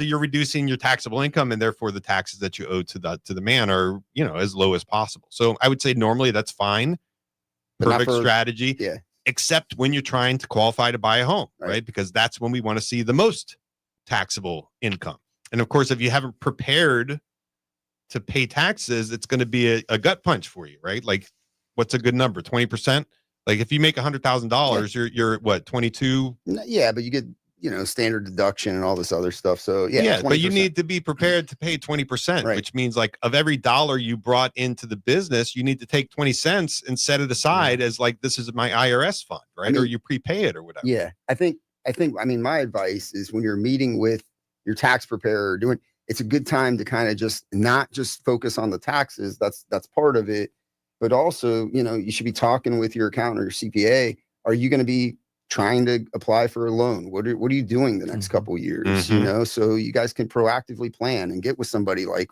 you're reducing your taxable income, and therefore the taxes that you owe to the man are as low as possible. So I would say normally that's fine, perfect strategy. Yeah. Except when you're trying to qualify to buy a home, right? Because that's when we want to see the most taxable income. And of course, if you haven't prepared to pay taxes, it's going to be a gut punch for you, right? Like, what's a good number? 20%? Like if you make $100,000, you're what, 22? Yeah, but you get, standard deduction and all this other stuff. So but you need to be prepared to pay 20%, which means like of every dollar you brought into the business, you need to take 20 cents and set it aside as like, this is my IRS fund, right? Or you prepay it or whatever. Yeah. I think, my advice is when you're meeting with your tax preparer it's a good time to kind of just not just focus on the taxes. That's part of it. But also, you should be talking with your accountant or your CPA. Are you going to be trying to apply for a loan? What are you doing the next couple of years? So you guys can proactively plan and get with somebody like,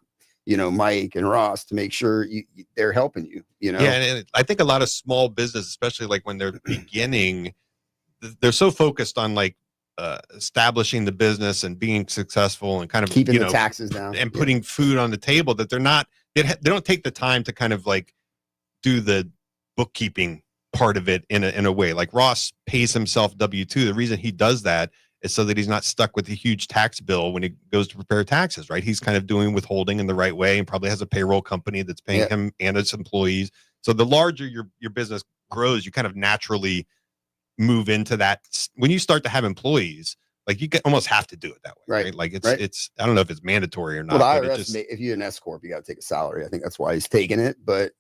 Mike and Ross to make sure they're helping you. Yeah, and I think a lot of small business, especially like when they're beginning, they're so focused on like establishing the business and being successful and kind of keeping the taxes down and putting food on the table that they don't take the time to kind of like do the bookkeeping part of it in a way. Like Ross pays himself W-2. The reason he does that is so that he's not stuck with a huge tax bill when he goes to prepare taxes, right? He's kind of doing withholding in the right way and probably has a payroll company that's paying him and its employees. So the larger your business grows, you kind of naturally move into that. When you start to have employees, like you almost have to do it that way, right? Like it's I don't know if it's mandatory or not. Well, but if you're an S corp, you got to take a salary. I think that's why he's taking it. But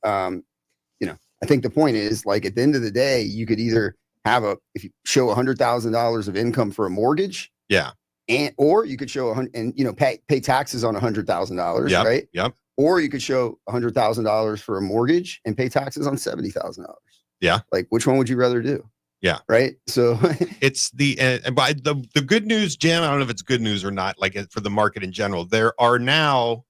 you know, I think the point is, like, at the end of the day, you could either have if you show $100,000 of income for a mortgage, or you could show pay taxes on $100,000, right? Yep. Or you could show $100,000 for a mortgage and pay taxes on $70,000. Yeah. Like, which one would you rather do? Yeah. Right. So it's the good news, Jim. I don't know if it's good news or not, like for the market in general. There are now,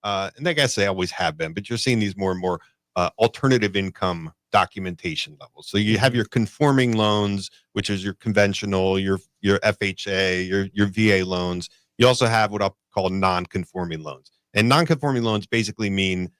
and I guess they always have been, but you're seeing these more and more alternative income documentation levels. So you have your conforming loans, which is your conventional, your FHA, your VA loans. You also have what I'll call non-conforming loans. And non-conforming loans basically mean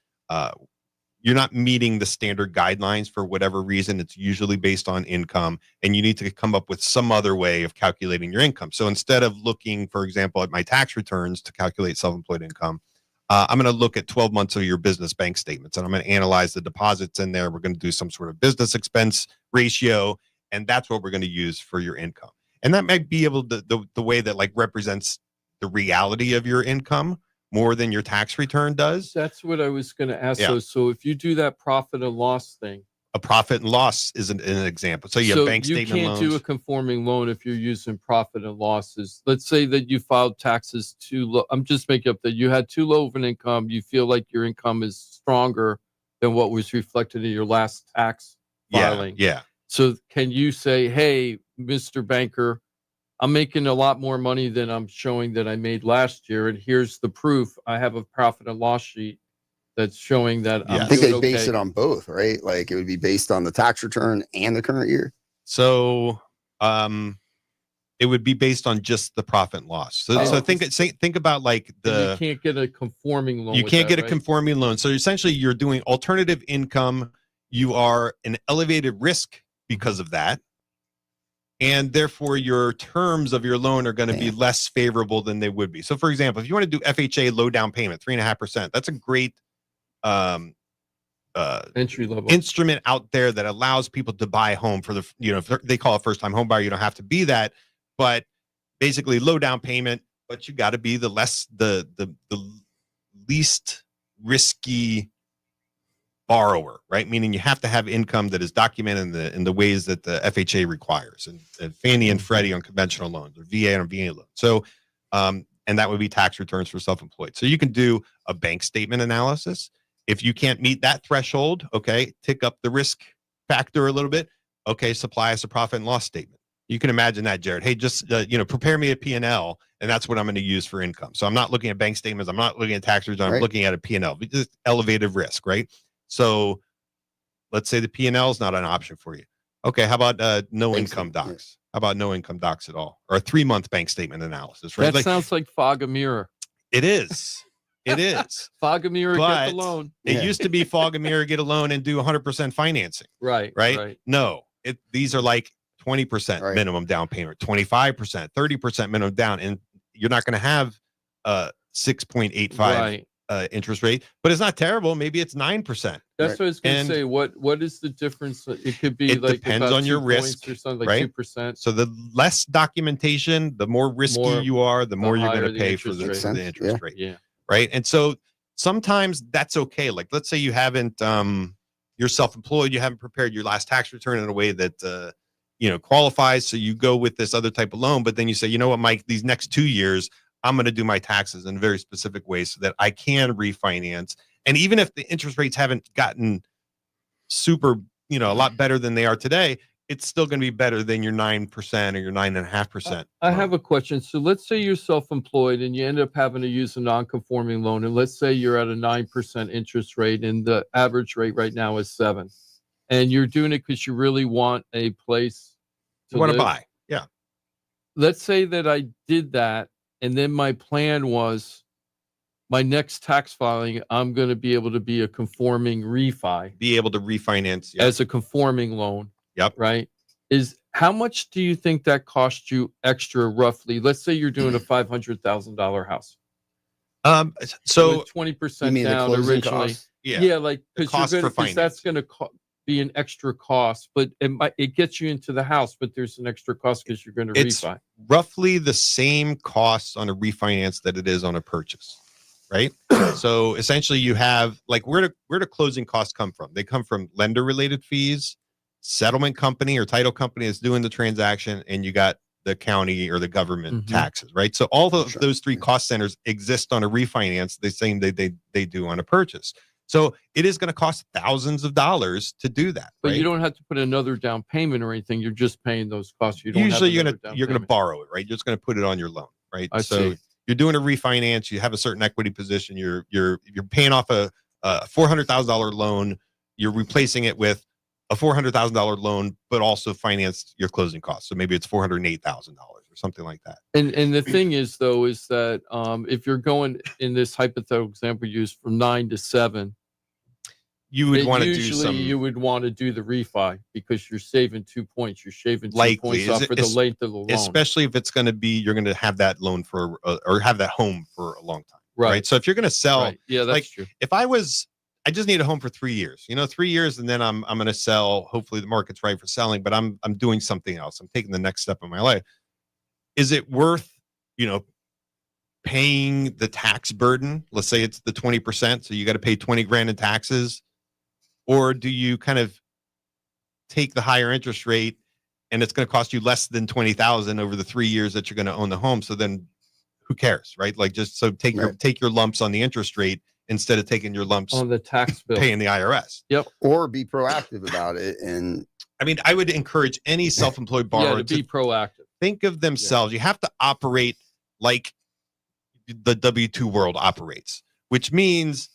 you're not meeting the standard guidelines for whatever reason. It's usually based on income, and you need to come up with some other way of calculating your income. So instead of looking, for example, at my tax returns to calculate self-employed income, I'm going to look at 12 months of your business bank statements, and I'm going to analyze the deposits in there. We're going to do some sort of business expense ratio, and that's what we're going to use for your income. And that might be able to the way that like represents the reality of your income more than your tax return does. That's what I was going to ask. So if you do that profit and loss thing, a profit and loss is an example. So you have bank statement loans. You can't do a conforming loan if you're using profit and losses. Let's say that you filed taxes too low. I'm just making up that you had too low of an income. You feel like your income is stronger than what was reflected in your last tax filing. Yeah. So can you say, hey, Mr. Banker, I'm making a lot more money than I'm showing that I made last year, and here's the proof. I have a profit and loss sheet that's showing that. I think they base it on both, right? Like it would be based on the tax return and the current year. So it would be based on just the profit and loss. So think about like you can't get a conforming loan. You can't get a conforming loan. So essentially you're doing alternative income. You are an elevated risk because of that. And therefore your terms of your loan are going to be less favorable than they would be. So for example, if you want to do FHA low down payment, 3.5%, that's a great entry level instrument out there that allows people to buy a home for if they call it first time home buyer. You don't have to be that, but basically low down payment, but you got to be the least risky borrower, right? Meaning you have to have income that is documented in the ways that the FHA requires, and Fannie and Freddie on conventional loans, or VA on VA loans. So and that would be tax returns for self-employed. So you can do a bank statement analysis. If you can't meet that threshold, okay, tick up the risk factor a little bit. Okay, supply us a profit and loss statement. You can imagine that, Jarrett. Hey, just prepare me a P&L, and that's what I'm going to use for income. So I'm not looking at bank statements. I'm not looking at tax returns. I'm looking at a P&L. Just elevated risk, right? So let's say the P&L is not an option for you. Okay, how about no income docs? How about no income docs at all? Or a 3-month bank statement analysis, right? That sounds like fog a mirror. It is. It is. Fog a mirror, get the loan. It used to be fog a mirror, get a loan, and do 100% financing. Right. No, these are like 20% minimum down payment, 25%, 30% minimum down, and you're not going to have 6.85 interest rate, but it's not terrible. Maybe it's 9%. That's what I was going to say. What is the difference? It could be like depends on your risk, or something, like 2%. So the less documentation, the more risky you are, the more you're going to pay for the interest rate. Yeah. Right. And so sometimes that's okay. Like, let's say you haven't, you're self-employed, you haven't prepared your last tax return in a way that, qualifies. So you go with this other type of loan, but then you say, you know what, Mike, these next 2 years, I'm going to do my taxes in a very specific way so that I can refinance. And even if the interest rates haven't gotten super, a lot better than they are today, it's still going to be better than your 9% or your 9.5%. I have a question. So let's say you're self-employed and you end up having to use a non-conforming loan. And let's say you're at a 9% interest rate and the average rate right now is 7%. And you're doing it because you really want a place to want to buy. Yeah. Let's say that I did that. And then my plan was my next tax filing, I'm going to be able to be a conforming refi. Be able to refinance as a conforming loan. Yep. Right. How much do you think that cost you extra roughly? Let's say you're doing a $500,000 house. So 20% down originally. Cost? Like, because that's going to cost. be an extra cost, but it gets you into the house, but there's an extra cost because you're going to refi. Roughly the same costs on a refinance that it is on a purchase, right? So essentially you have like where do closing costs come from? They come from lender related fees, settlement company or title company that's doing the transaction, and you got the county or the government taxes, right? So all of those three cost centers exist on a refinance the same they do on a purchase. So it is going to cost thousands of dollars to do that. But right? you don't have to put another down payment or anything. You're just paying those costs. You don't Usually have you're gonna borrow it, right? You're just gonna put it on your loan, right? I So see. you're doing a refinance. You have a certain equity position. You're paying off a $400,000 loan. You're replacing it with a $400,000 loan, but also finance your closing costs. So maybe it's $408,000 or something like that. And the thing is, though, is that if you're going in this hypothetical example used from 9 to 7, you would want to do usually some. you would want to do the refi because you're saving 2 points. You're shaving 2 Likely. points off for the length of the loan. Especially if it's going to be, you're going to have that loan for or have that home for a long time, right? So if you're going to sell, yeah, that's like true. if I just need a home for 3 years, 3 years, and then I'm going to sell. Hopefully the market's right for selling, but I'm doing something else. I'm taking the next step in my life. Is it worth, paying the tax burden? Let's say it's the 20%, so you got to pay 20 grand in taxes, or do you kind of take the higher interest rate and it's going to cost you less than 20,000 over the 3 years that you're going to own the home? So then who cares, right? Like just so take your lumps on the interest rate instead of taking your lumps on the tax bill, paying the IRS. Yep. Or be proactive about it. And I mean, I would encourage any self-employed borrower to be proactive. Think of themselves. You have to operate like the W-2 world operates, which means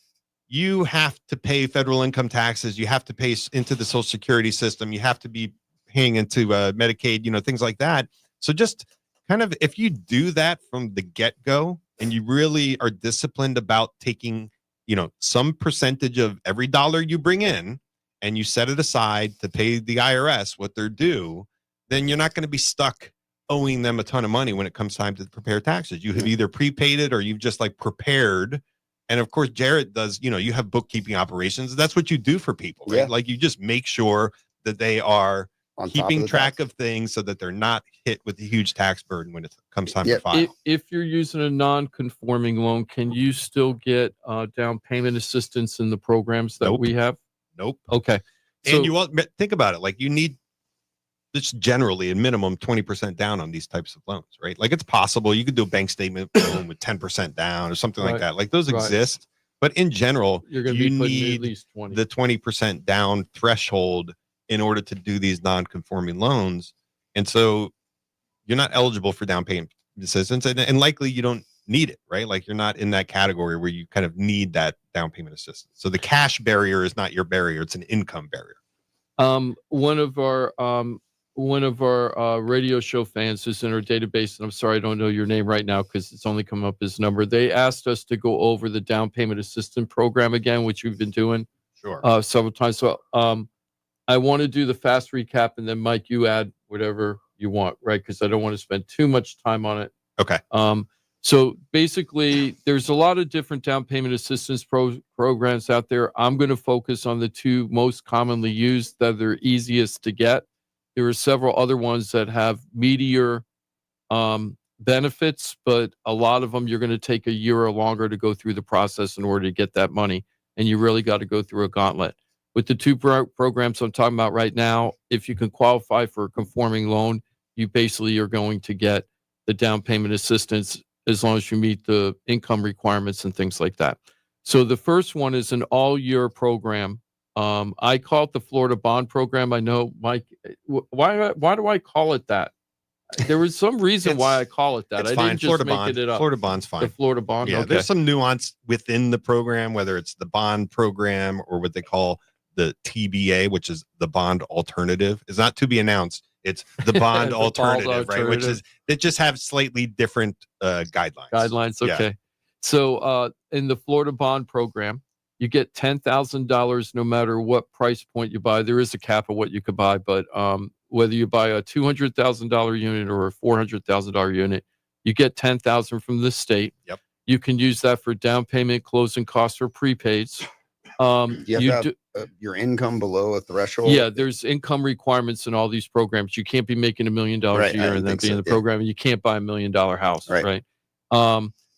you have to pay federal income taxes. You have to pay into the Social Security system. You have to be paying into Medicaid, things like that. So just kind of, if you do that from the get-go and you really are disciplined about taking, some percentage of every dollar you bring in and you set it aside to pay the IRS what they're due, then you're not going to be stuck owing them a ton of money when it comes time to prepare taxes. You have either prepaid it or you've just like prepared. And of course, Jarrett does, you have bookkeeping operations. That's what you do for people, right? Yeah. Like you just make sure that they are On top keeping of the track tax. of things so that they're not hit with the huge tax burden when it comes time to file. If you're using a non-conforming loan, can you still get down payment assistance in the programs that we have? Nope. Okay. And you all think about it, like you need just generally a minimum 20% down on these types of loans, right? Like it's possible you could do a bank statement loan with 10% down or something like that. Like those exist, but in general, you're going you to be putting need at least 20. the 20% down threshold in order to do these non-conforming loans. And so you're not eligible for down payment assistance, and likely you don't need it, right? Like you're not in that category where you kind of need that down payment assistance. So the cash barrier is not your barrier. It's an income barrier. One of our radio show fans is in our database, and I'm sorry I don't know your name right now because it's only come up as number. They asked us to go over the down payment assistance program again, which we've been doing several times. So I want to do the fast recap, and then Mike, you add whatever you want, right? Because I don't want to spend too much time on it. Okay. So basically, there's a lot of different down payment assistance programs out there. I'm going to focus on the two most commonly used that are easiest to get. There are several other ones that have meatier benefits, but a lot of them you're going to take a year or longer to go through the process in order to get that money, and you really got to go through a gauntlet. With the two programs I'm talking about right now, if you can qualify for a conforming loan, you basically are going to get the down payment assistance as long as you meet the income requirements and things like that. So the first one is an all-year program. I call it the Florida Bond Program. I know, Mike, why do I call it that? There was some reason why I call it that. I didn't just make it up. Florida Bond's fine. The Florida Bond. Yeah, Okay. there's some nuance within the program, whether it's the bond program or what they call the TBA, which is the bond alternative. It's not to be announced. It's the bond alternative, right? Which is, they just have slightly different guidelines. Guidelines, okay. Yeah. So in the Florida Bond Program, you get $10,000 no matter what price point you buy. There is a cap of what you could buy, but whether you buy a $200,000 unit or a $400,000 unit, you get $10,000 from the state. Yep. You can use that for down payment, closing costs, or prepaids. You have to have your income below a threshold. Yeah, there's income requirements in all these programs. You can't be making $1 million a year and then be in the program, and you can't buy $1 million house, right?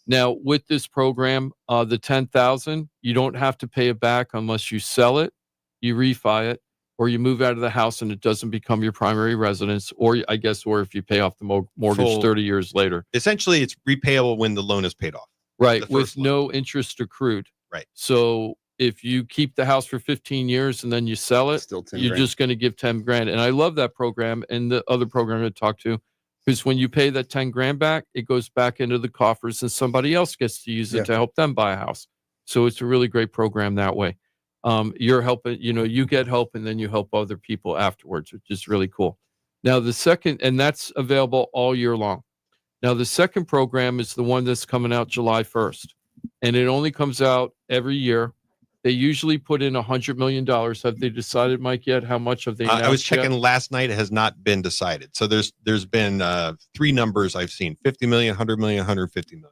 Now with this program, the 10,000, you don't have to pay it back unless you sell it, you refi it, or you move out of the house and it doesn't become your primary residence, or I guess, or if you pay off the mortgage 30 years later. Essentially, it's repayable when the loan is paid off. Right, with no interest accrued. Right. So if you keep the house for 15 years and then you sell it, you're just going to give 10 grand. And I love that program and the other program I talked to, because when you pay that 10 grand back, it goes back into the coffers and somebody else gets to use it to help them buy a house. So it's a really great program that way. You're helping, you get help and then you help other people afterwards, which is really cool. Now the second, and that's available all year long. Now the second program is the one that's coming out July 1st, and it only comes out every year. They usually put in $100 million. Have they decided, Mike, yet? How much have they announced I was checking yet? last night. It has not been decided. So there's been 3 numbers I've seen: 50 million, 100 million, 150 million.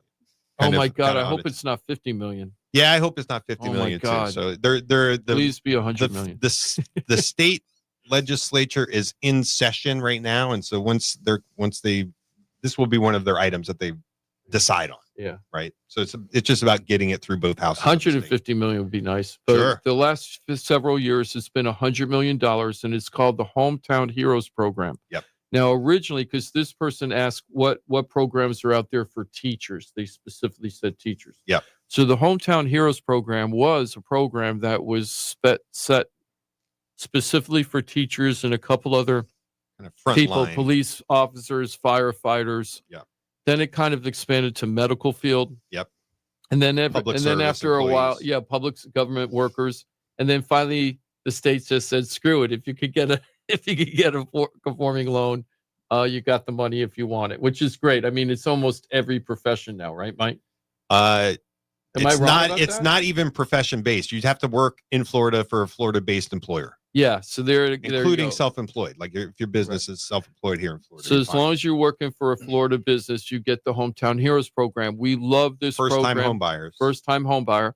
Oh my God! I hope it's not 50 million. Yeah, I hope it's not 50 million God. too. So they're Please be 100 million. The state legislature is in session right now, and so once this will be one of their items that they decide on. Yeah. Right. So it's just about getting it through both houses. 150 million would be nice. But the last several years, it's been $100 million, and it's called the Hometown Heroes Program. Yep. Now, originally, because this person asked what programs are out there for teachers, they specifically said teachers. Yep. So the Hometown Heroes Program was a program that was set specifically for teachers and a couple other kind of front people, line. police officers, firefighters. Yeah. Then it kind of expanded to medical field. Yep. And then Public then service after a while, employees. public government workers. And then finally the state just said, screw it. If you could get a conforming loan, you got the money if you want it, which is great. I mean, it's almost every profession now, right, Mike? Am I wrong about It's that? not even profession based. You'd have to work in Florida for a Florida based employer. Yeah. So there including you go. self-employed. Like if your business is self-employed here in Florida. So as long as you're working for a Florida business, you get the Hometown Heroes Program. We love this First-time program. home buyers. First-time home buyer.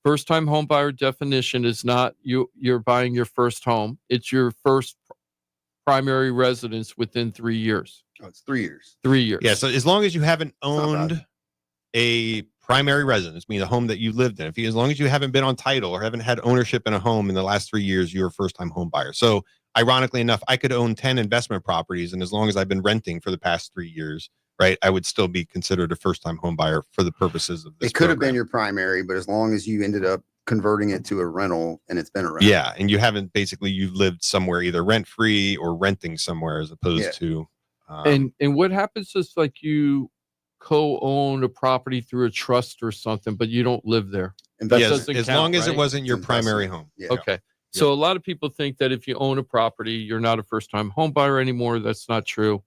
First-time home buyer definition is not you're buying your first home. It's your first primary residence within 3 years. Oh, it's 3 years. 3 years. Yeah. So as long as you haven't owned a primary residence, meaning a home that you lived in, as long as you haven't been on title or haven't had ownership in a home in the last 3 years, you're a first-time home buyer. So ironically enough, I could own 10 investment properties, and as long as I've been renting for the past 3 years, right, I would still be considered a first-time home buyer for the purposes of this. It could have been your primary, but as long as you ended up converting it to a rental and it's been a rental. Yeah, and you haven't you lived somewhere either rent-free or renting somewhere as opposed to. And what happens is like you co-own a property through a trust or something, but you don't live there. Yes, as long as it wasn't your primary home. Yeah. Okay. So a lot of people think that if you own a property, you're not a first-time home buyer anymore. That's not true.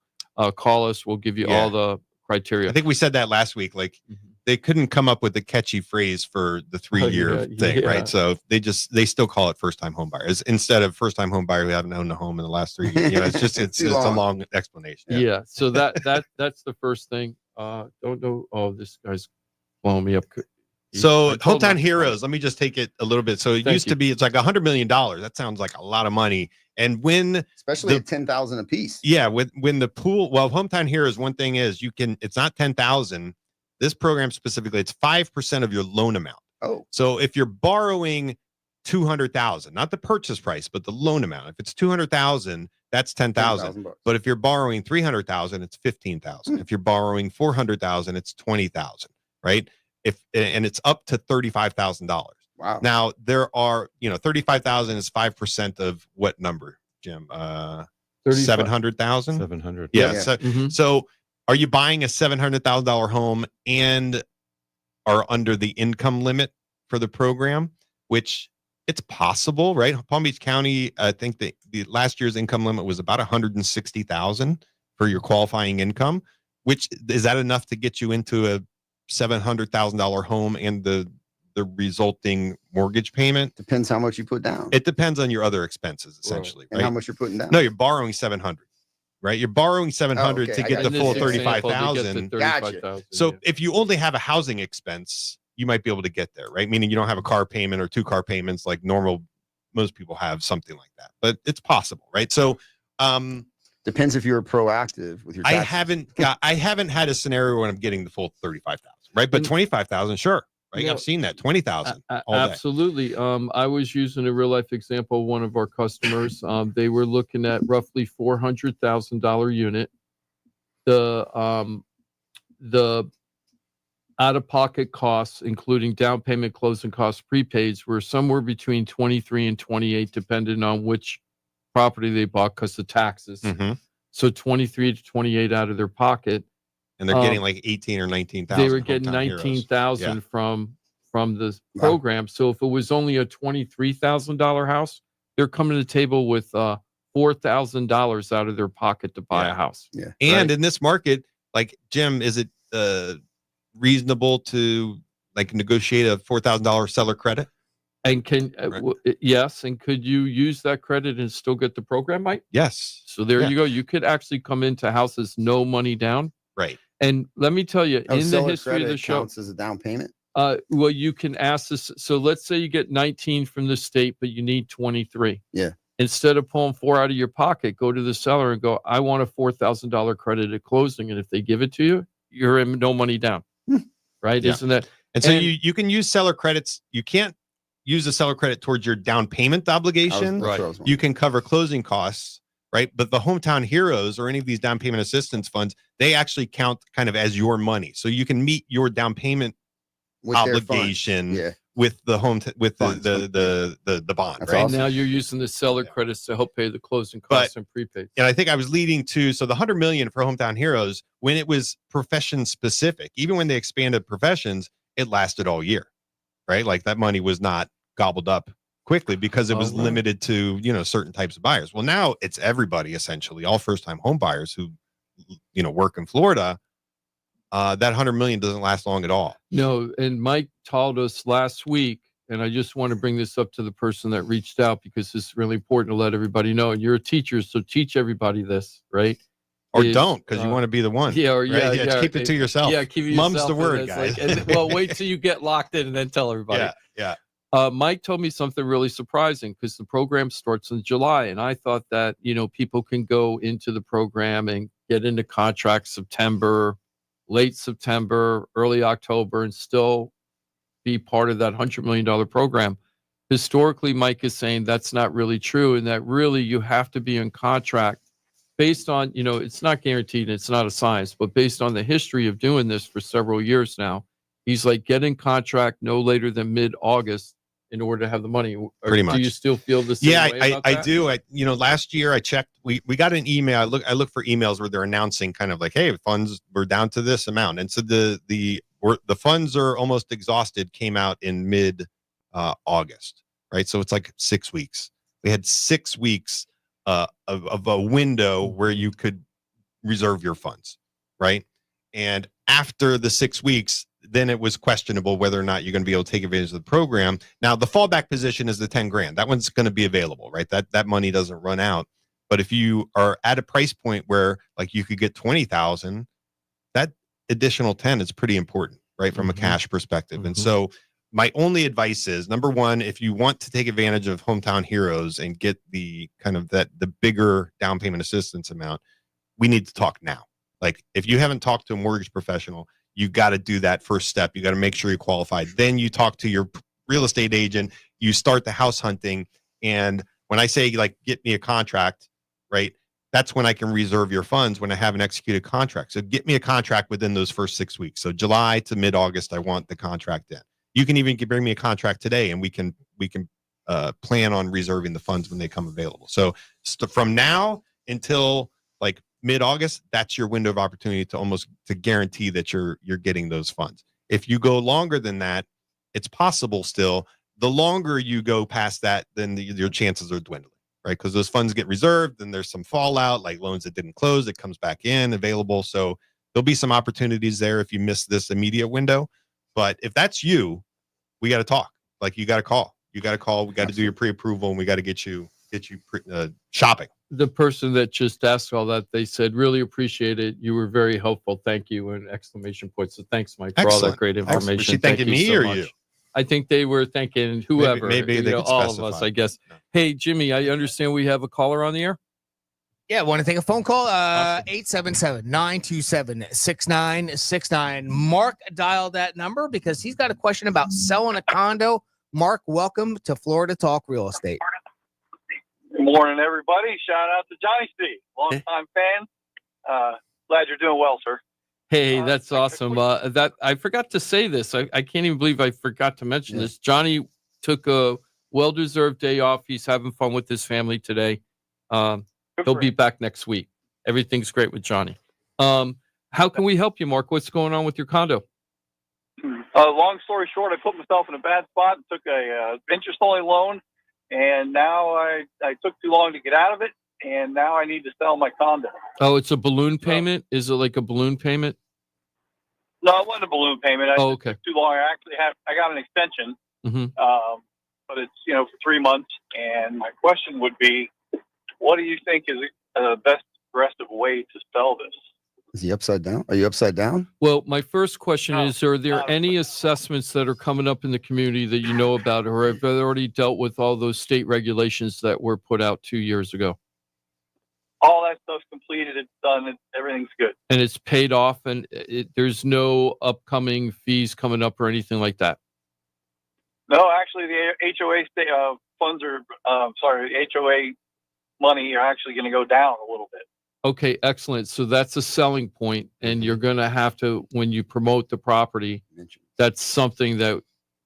Call us. We'll give you all the criteria. I think we said that last week. Like they couldn't come up with a catchy phrase for the 3-year thing, right? So they still call it first-time home buyers instead of first-time home buyer who haven't owned a home in the last 3 years. It's a long explanation. Yeah. So that's the first thing. Don't know. Oh, this guy's blowing me up. So Hometown Heroes, let me just take it a little bit. So it Thank used you. to be, it's like $100 million. That sounds like a lot of money. And when especially at 10,000 a piece. Yeah, when the pool, well, Hometown Heroes, one thing is it's not 10,000. This program specifically, it's 5% of your loan amount. Oh. So if you're borrowing 200,000, not the purchase price, but the loan amount. If it's 200,000, that's 10,000. But if you're borrowing 300,000, it's 15,000. If you're borrowing 400,000, it's 20,000, right? And it's up to $35,000. Wow. Now there are, 35,000 is 5% of what number, Jim? 700,000. 700. Yeah. So are you buying a $700,000 home and are under the income limit for the program, which it's possible, right? Palm Beach County, I think the last year's income limit was about 160,000 for your qualifying income, which is that enough to get you into a $700,000 home and the resulting mortgage payment? Depends how much you put down. It depends on your other expenses, essentially. And right? how much you're putting down. No, you're borrowing 700, right? You're borrowing 700 to get the full 35,000. Gotcha. So if you only have a housing expense, you might be able to get there, right? Meaning you don't have a car payment or 2 car payments like most people have, something like that, but it's possible, right? So depends if you're proactive with your taxes. I haven't had a scenario where I'm getting the full 35,000, right? But 25,000, sure, right? Yeah. I've seen that 20,000. Absolutely. I was using a real life example of one of our customers. They were looking at roughly $400,000 unit. The out-of-pocket costs, including down payment, closing costs, prepaids, were somewhere between 23 and 28, depending on which property they bought because of taxes. So 23 to 28 out of their pocket. And they're getting like 18 or 19,000. They were getting 19,000 from the program. So if it was only a $23,000 house, they're coming to the table with $4,000 out of their pocket to buy a house. Yeah. And in this market, like, Jim, is it reasonable to like negotiate a $4,000 seller credit? And yes, and could you use that credit and still get the program, Mike? Yes. So there you go. You could actually come into houses no money down. Right. And let me tell you, in the history of the show, counts as a down payment. Well, you can ask this. So let's say you get 19 from the state, but you need 23. Yeah. Instead of pulling 4 out of your pocket, go to the seller and go, I want a $4,000 credit at closing. And if they give it to you, you're in no money down. Right. Yeah. Isn't that? And so you can use seller credits. You can't use a seller credit towards your down payment obligation. You can cover closing costs, right? But the Hometown Heroes or any of these down payment assistance funds, they actually count kind of as your money. So you can meet your down payment with obligation with the the bond. That's right awesome. Now you're using the seller credits to help pay the closing costs and prepaid. And I think I was leading to, so the $100 million for Hometown Heroes, when it was profession specific, even when they expanded professions, it lasted all year, right? Like that money was not gobbled up quickly because it was limited to, certain types of buyers. Well, now it's everybody, essentially, all first-time home buyers who, work in Florida. That $100 million doesn't last long at all. No, and Mike told us last week, and I just want to bring this up to the person that reached out because it's really important to let everybody know. And you're a teacher, so teach everybody this, right? Or don't, because you want to be the one. Yeah, or right? Keep it to yourself. Yeah, keep it Mum's yourself, the word, guys. Well, wait till you get locked in and then tell everybody. Yeah. Mike told me something really surprising because the program starts in July, and I thought that people can go into the program and get into contracts September, late September, early October, and still be part of that $100 million program. Historically, Mike is saying that's not really true, and that really you have to be in contract based on, it's not guaranteed, and it's not a science, but based on the history of doing this for several years now, he's like, get in contract no later than mid-August in order to have the money. Pretty much. Do you still feel the same way about I that? do. Last year I checked, we got an email. I look for emails where they're announcing kind of like, hey, funds were down to this amount. And so the funds are almost exhausted came out in mid August, right? So it's like 6 weeks. We had 6 weeks of a window where you could reserve your funds, right? And after the 6 weeks, then it was questionable whether or not you're going to be able to take advantage of the program. Now, the fallback position is the 10 grand. That one's going to be available, right? That money doesn't run out. But if you are at a price point where like you could get 20,000, that additional 10 is pretty important, right? From a cash perspective. And so my only advice is, number one, if you want to take advantage of Hometown Heroes and get the kind of the bigger down payment assistance amount, we need to talk now. Like if you haven't talked to a mortgage professional, you got to do that first step. You got to make sure you're qualified. Then you talk to your real estate agent, you start the house hunting. And when I say like, get me a contract, right? That's when I can reserve your funds when I have an executed contract. So get me a contract within those first 6 weeks. So July to mid-August, I want the contract in. You can even bring me a contract today and we can plan on reserving the funds when they come available. So from now until like mid-August, that's your window of opportunity to guarantee that you're getting those funds. If you go longer than that, it's possible still. The longer you go past that, then your chances are dwindling, right? Because those funds get reserved, then there's some fallout, like loans that didn't close, it comes back in available. So there'll be some opportunities there if you miss this immediate window. But if that's you, we got to talk. Like you got to call. We got to do your pre-approval, and we got to get you shopping. the person that just asked all that, they said, really appreciate it. You were very helpful. Thank you. And exclamation point. So thanks, Mike, for all that great information. Was she Thank thanking you me so or much. you? I think they were thanking whoever, Maybe they could all of specify. us, I guess. Hey, Jimmy, I understand we have a caller on the air. Yeah, want to take a phone call? 877-927-6969. Mark dialed that number because he's got a question about selling a condo. Mark, welcome to Florida Talk Real Estate. Good morning, everybody. Shout out to Johnny C. Long-time fan. Glad you're doing well, sir. Hey, that's awesome. That I forgot to say this. I can't even believe I forgot to mention this. Johnny took a well-deserved day off. He's having fun with his family today. He'll be back next week. Everything's great with Johnny. How can we help you, Mark? What's going on with your condo? Long story short, I put myself in a bad spot and took a interest-only loan, and now I took too long to get out of it, and now I need to sell my condo. Oh, it's a balloon payment? Is it like a balloon payment? No, it wasn't a balloon payment. Okay. Took too long. I got an extension, but it's for 3 months. And my question would be, what do you think is the best aggressive way to sell this? Is he upside down? Are you upside down? Well, my first question is, are there any assessments that are coming up in the community that you know about, or have they already dealt with all those state regulations that were put out 2 years ago? All that stuff's completed. It's done. Everything's good. And it's paid off, and there's no upcoming fees coming up or anything like that? No, actually, the HOA funds are, the HOA money are actually going to go down a little bit. Okay, excellent. So that's a selling point, and you're going to have to, when you promote the property, that's something that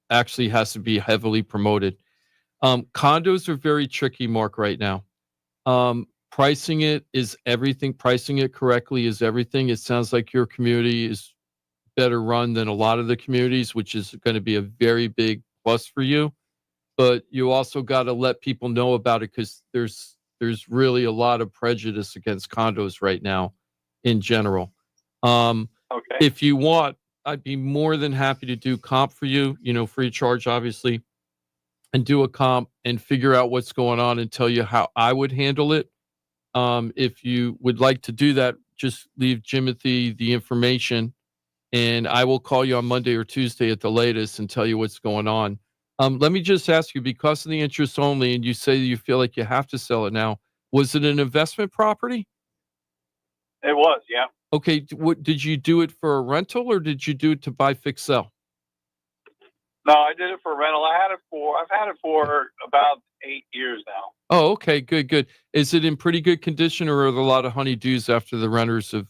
actually has to be heavily promoted. Condos are very tricky, Mark, right now. Pricing it is everything. Pricing it correctly is everything. It sounds like your community is better run than a lot of the communities, which is going to be a very big plus for you. But you also got to let people know about it, because there's really a lot of prejudice against condos right now in general. Okay. If you want, I'd be more than happy to do comp for you, free charge, obviously, and do a comp and figure out what's going on and tell you how I would handle it. If you would like to do that, just leave Jimothy the information, and I will call you on Monday or Tuesday at the latest and tell you what's going on. Let me just ask you, because of the interest only, and you say you feel like you have to sell it now, was it an investment property? It was, yeah. Okay, what did you do it for a rental, or did you do it to buy, fix, sell? No, I did it for rental. I've had it for about 8 years now. Oh, okay, good. Is it in pretty good condition, or are there a lot of honeydews after the renters have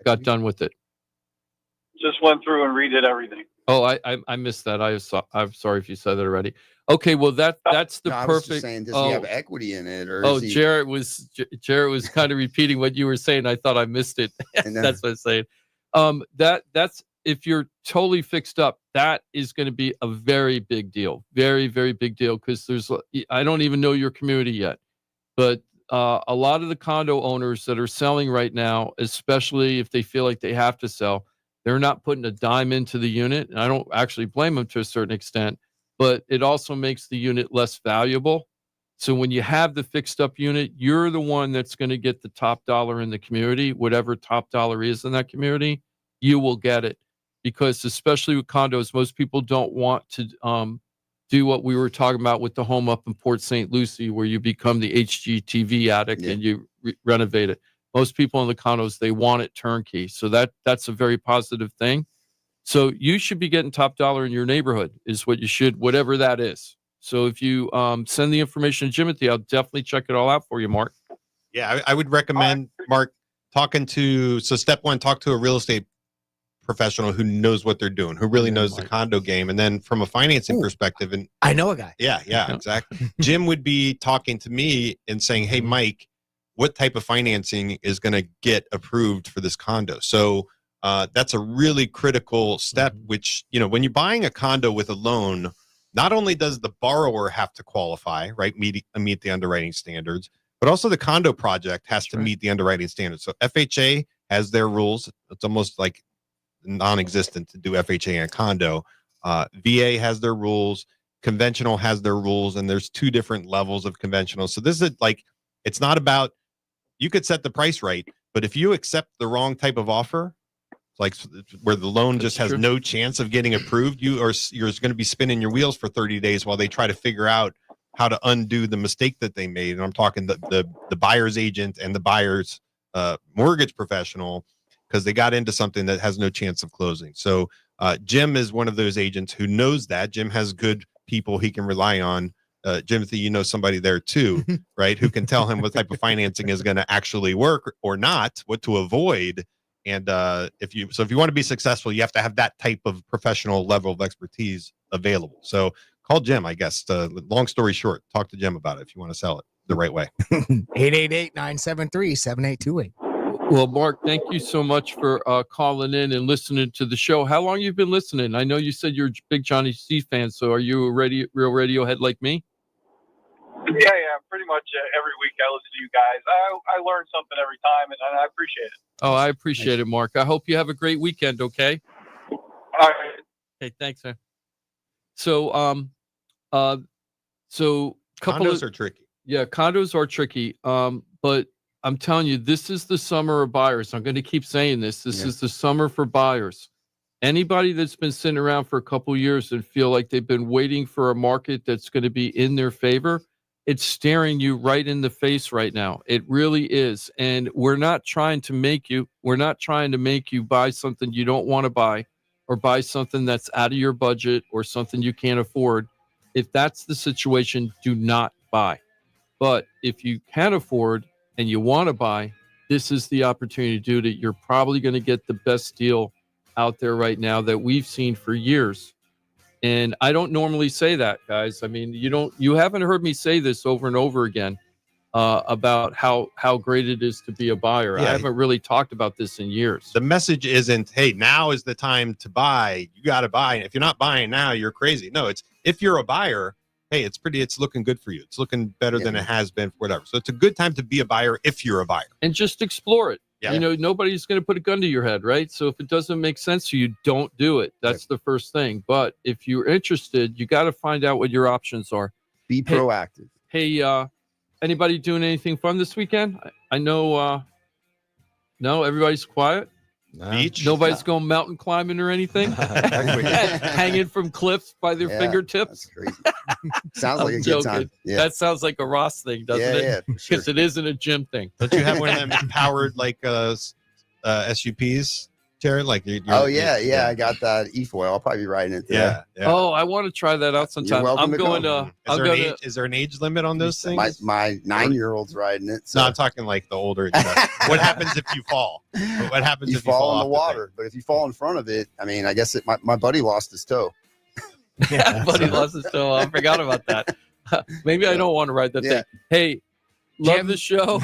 got done with it? Just went through and redid everything. Oh, I missed that. I'm sorry if you said that already. Okay, well that's the perfect. I was just saying, does he have equity in it, or? Jarrett was kind of repeating what you were saying. I thought I missed it. That's what I'm saying. That's if you're totally fixed up, that is going to be a very big deal, very, very big deal, because I don't even know your community yet, but a lot of the condo owners that are selling right now, especially if they feel like they have to sell, they're not putting a dime into the unit. And I don't actually blame them to a certain extent, but it also makes the unit less valuable. So when you have the fixed up unit, you're the one that's going to get the top dollar in the community. Whatever top dollar is in that community, you will get it. Because especially with condos, most people don't want to do what we were talking about with the home up in Port St. Lucie, where you become the HGTV addict and you renovate it. Most people in the condos, they want it turnkey. So that's a very positive thing. So you should be getting top dollar in your neighborhood is what you should, whatever that is. So if you send the information to Jimothy, I'll definitely check it all out for you, Mark. Yeah, I would recommend, Mark, step one, talk to a real estate professional who knows what they're doing, who really knows the condo game. And then from a financing perspective, and I know a guy. Yeah, exactly. Jim would be talking to me and saying, hey, Mike, what type of financing is going to get approved for this condo? So that's a really critical step, which, when you're buying a condo with a loan, not only does the borrower have to qualify, right, meet the underwriting standards, but also the condo project has to meet the underwriting standards. So FHA has their rules. It's almost like non-existent to do FHA in a condo. VA has their rules. Conventional has their rules, and there's two different levels of conventional. So this is it's not about you could set the price right, but if you accept the wrong type of offer, like where the loan just has no chance of getting approved, you're going to be spinning your wheels for 30 days while they try to figure out how to undo the mistake that they made. And I'm talking the buyer's agent and the buyer's mortgage professional, because they got into something that has no chance of closing. So Jim is one of those agents who knows that. Jim has good people he can rely on. Jimothy, you know somebody there too, right? Who can tell him what type of financing is going to actually work or not, what to avoid. And if you want to be successful, you have to have that type of professional level of expertise available. So call Jim, I guess. Long story short, talk to Jim about it if you want to sell it the right way. 888-973-7828. Well, Mark, thank you so much for calling in and listening to the show. How long you've been listening? I know you said you're a big Johnny C fan, so are you a real Radiohead like me? Yeah, pretty much every week I listen to you guys. I learn something every time, and I appreciate it. Oh, I appreciate it, Mark. I hope you have a great weekend, okay? All right. Okay, thanks, man. So, Condos are tricky. Yeah, condos are tricky. But I'm telling you, this is the summer of buyers. I'm going to keep saying this. This is the summer for buyers. Anybody that's been sitting around for a couple of years and feel like they've been waiting for a market that's going to be in their favor, it's staring you right in the face right now. It really is. And we're not trying to make you buy something you don't want to buy, or buy something that's out of your budget or something you can't afford. If that's the situation, do not buy. But if you can afford and you want to buy, this is the opportunity to do it. You're probably going to get the best deal out there right now that we've seen for years. And I don't normally say that, guys. I mean, you haven't heard me say this over and over again about how great it is to be a buyer. Yeah. I haven't really talked about this in years. The message isn't, hey, now is the time to buy. You got to buy. If you're not buying now, you're crazy. No, it's if you're a buyer, hey, it's looking good for you. It's looking better than it has been for whatever. So it's a good time to be a buyer if you're a buyer. And just explore it. Yeah. Nobody's going to put a gun to your head, right? So if it doesn't make sense to you, don't do it. That's the first thing. But if you're interested, you got to find out what your options are. Be proactive. Hey, anybody doing anything fun this weekend? I know, no, everybody's quiet. Beach. Nobody's going mountain climbing or anything. Hanging from cliffs by their fingertips. That's crazy. Sounds like a good time. Yeah. That sounds like a Ross thing, doesn't it? Yeah, Because it isn't a gym thing. Don't you have one of them powered like SUPs, Jarrett? Like I got that e-foil. I'll probably be riding it today. Yeah. Oh, I want to try that out sometime. You're welcome I'm to going come. to. Is there an age limit on those things? My 9-year-old's riding it. So. No, I'm talking like the older. What happens if you fall? What happens if you fall in the water? But if you fall in front of it, I mean, I guess my buddy lost his toe. Buddy lost his toe. I forgot about that. Maybe I don't want to ride that thing. Hey, love the show.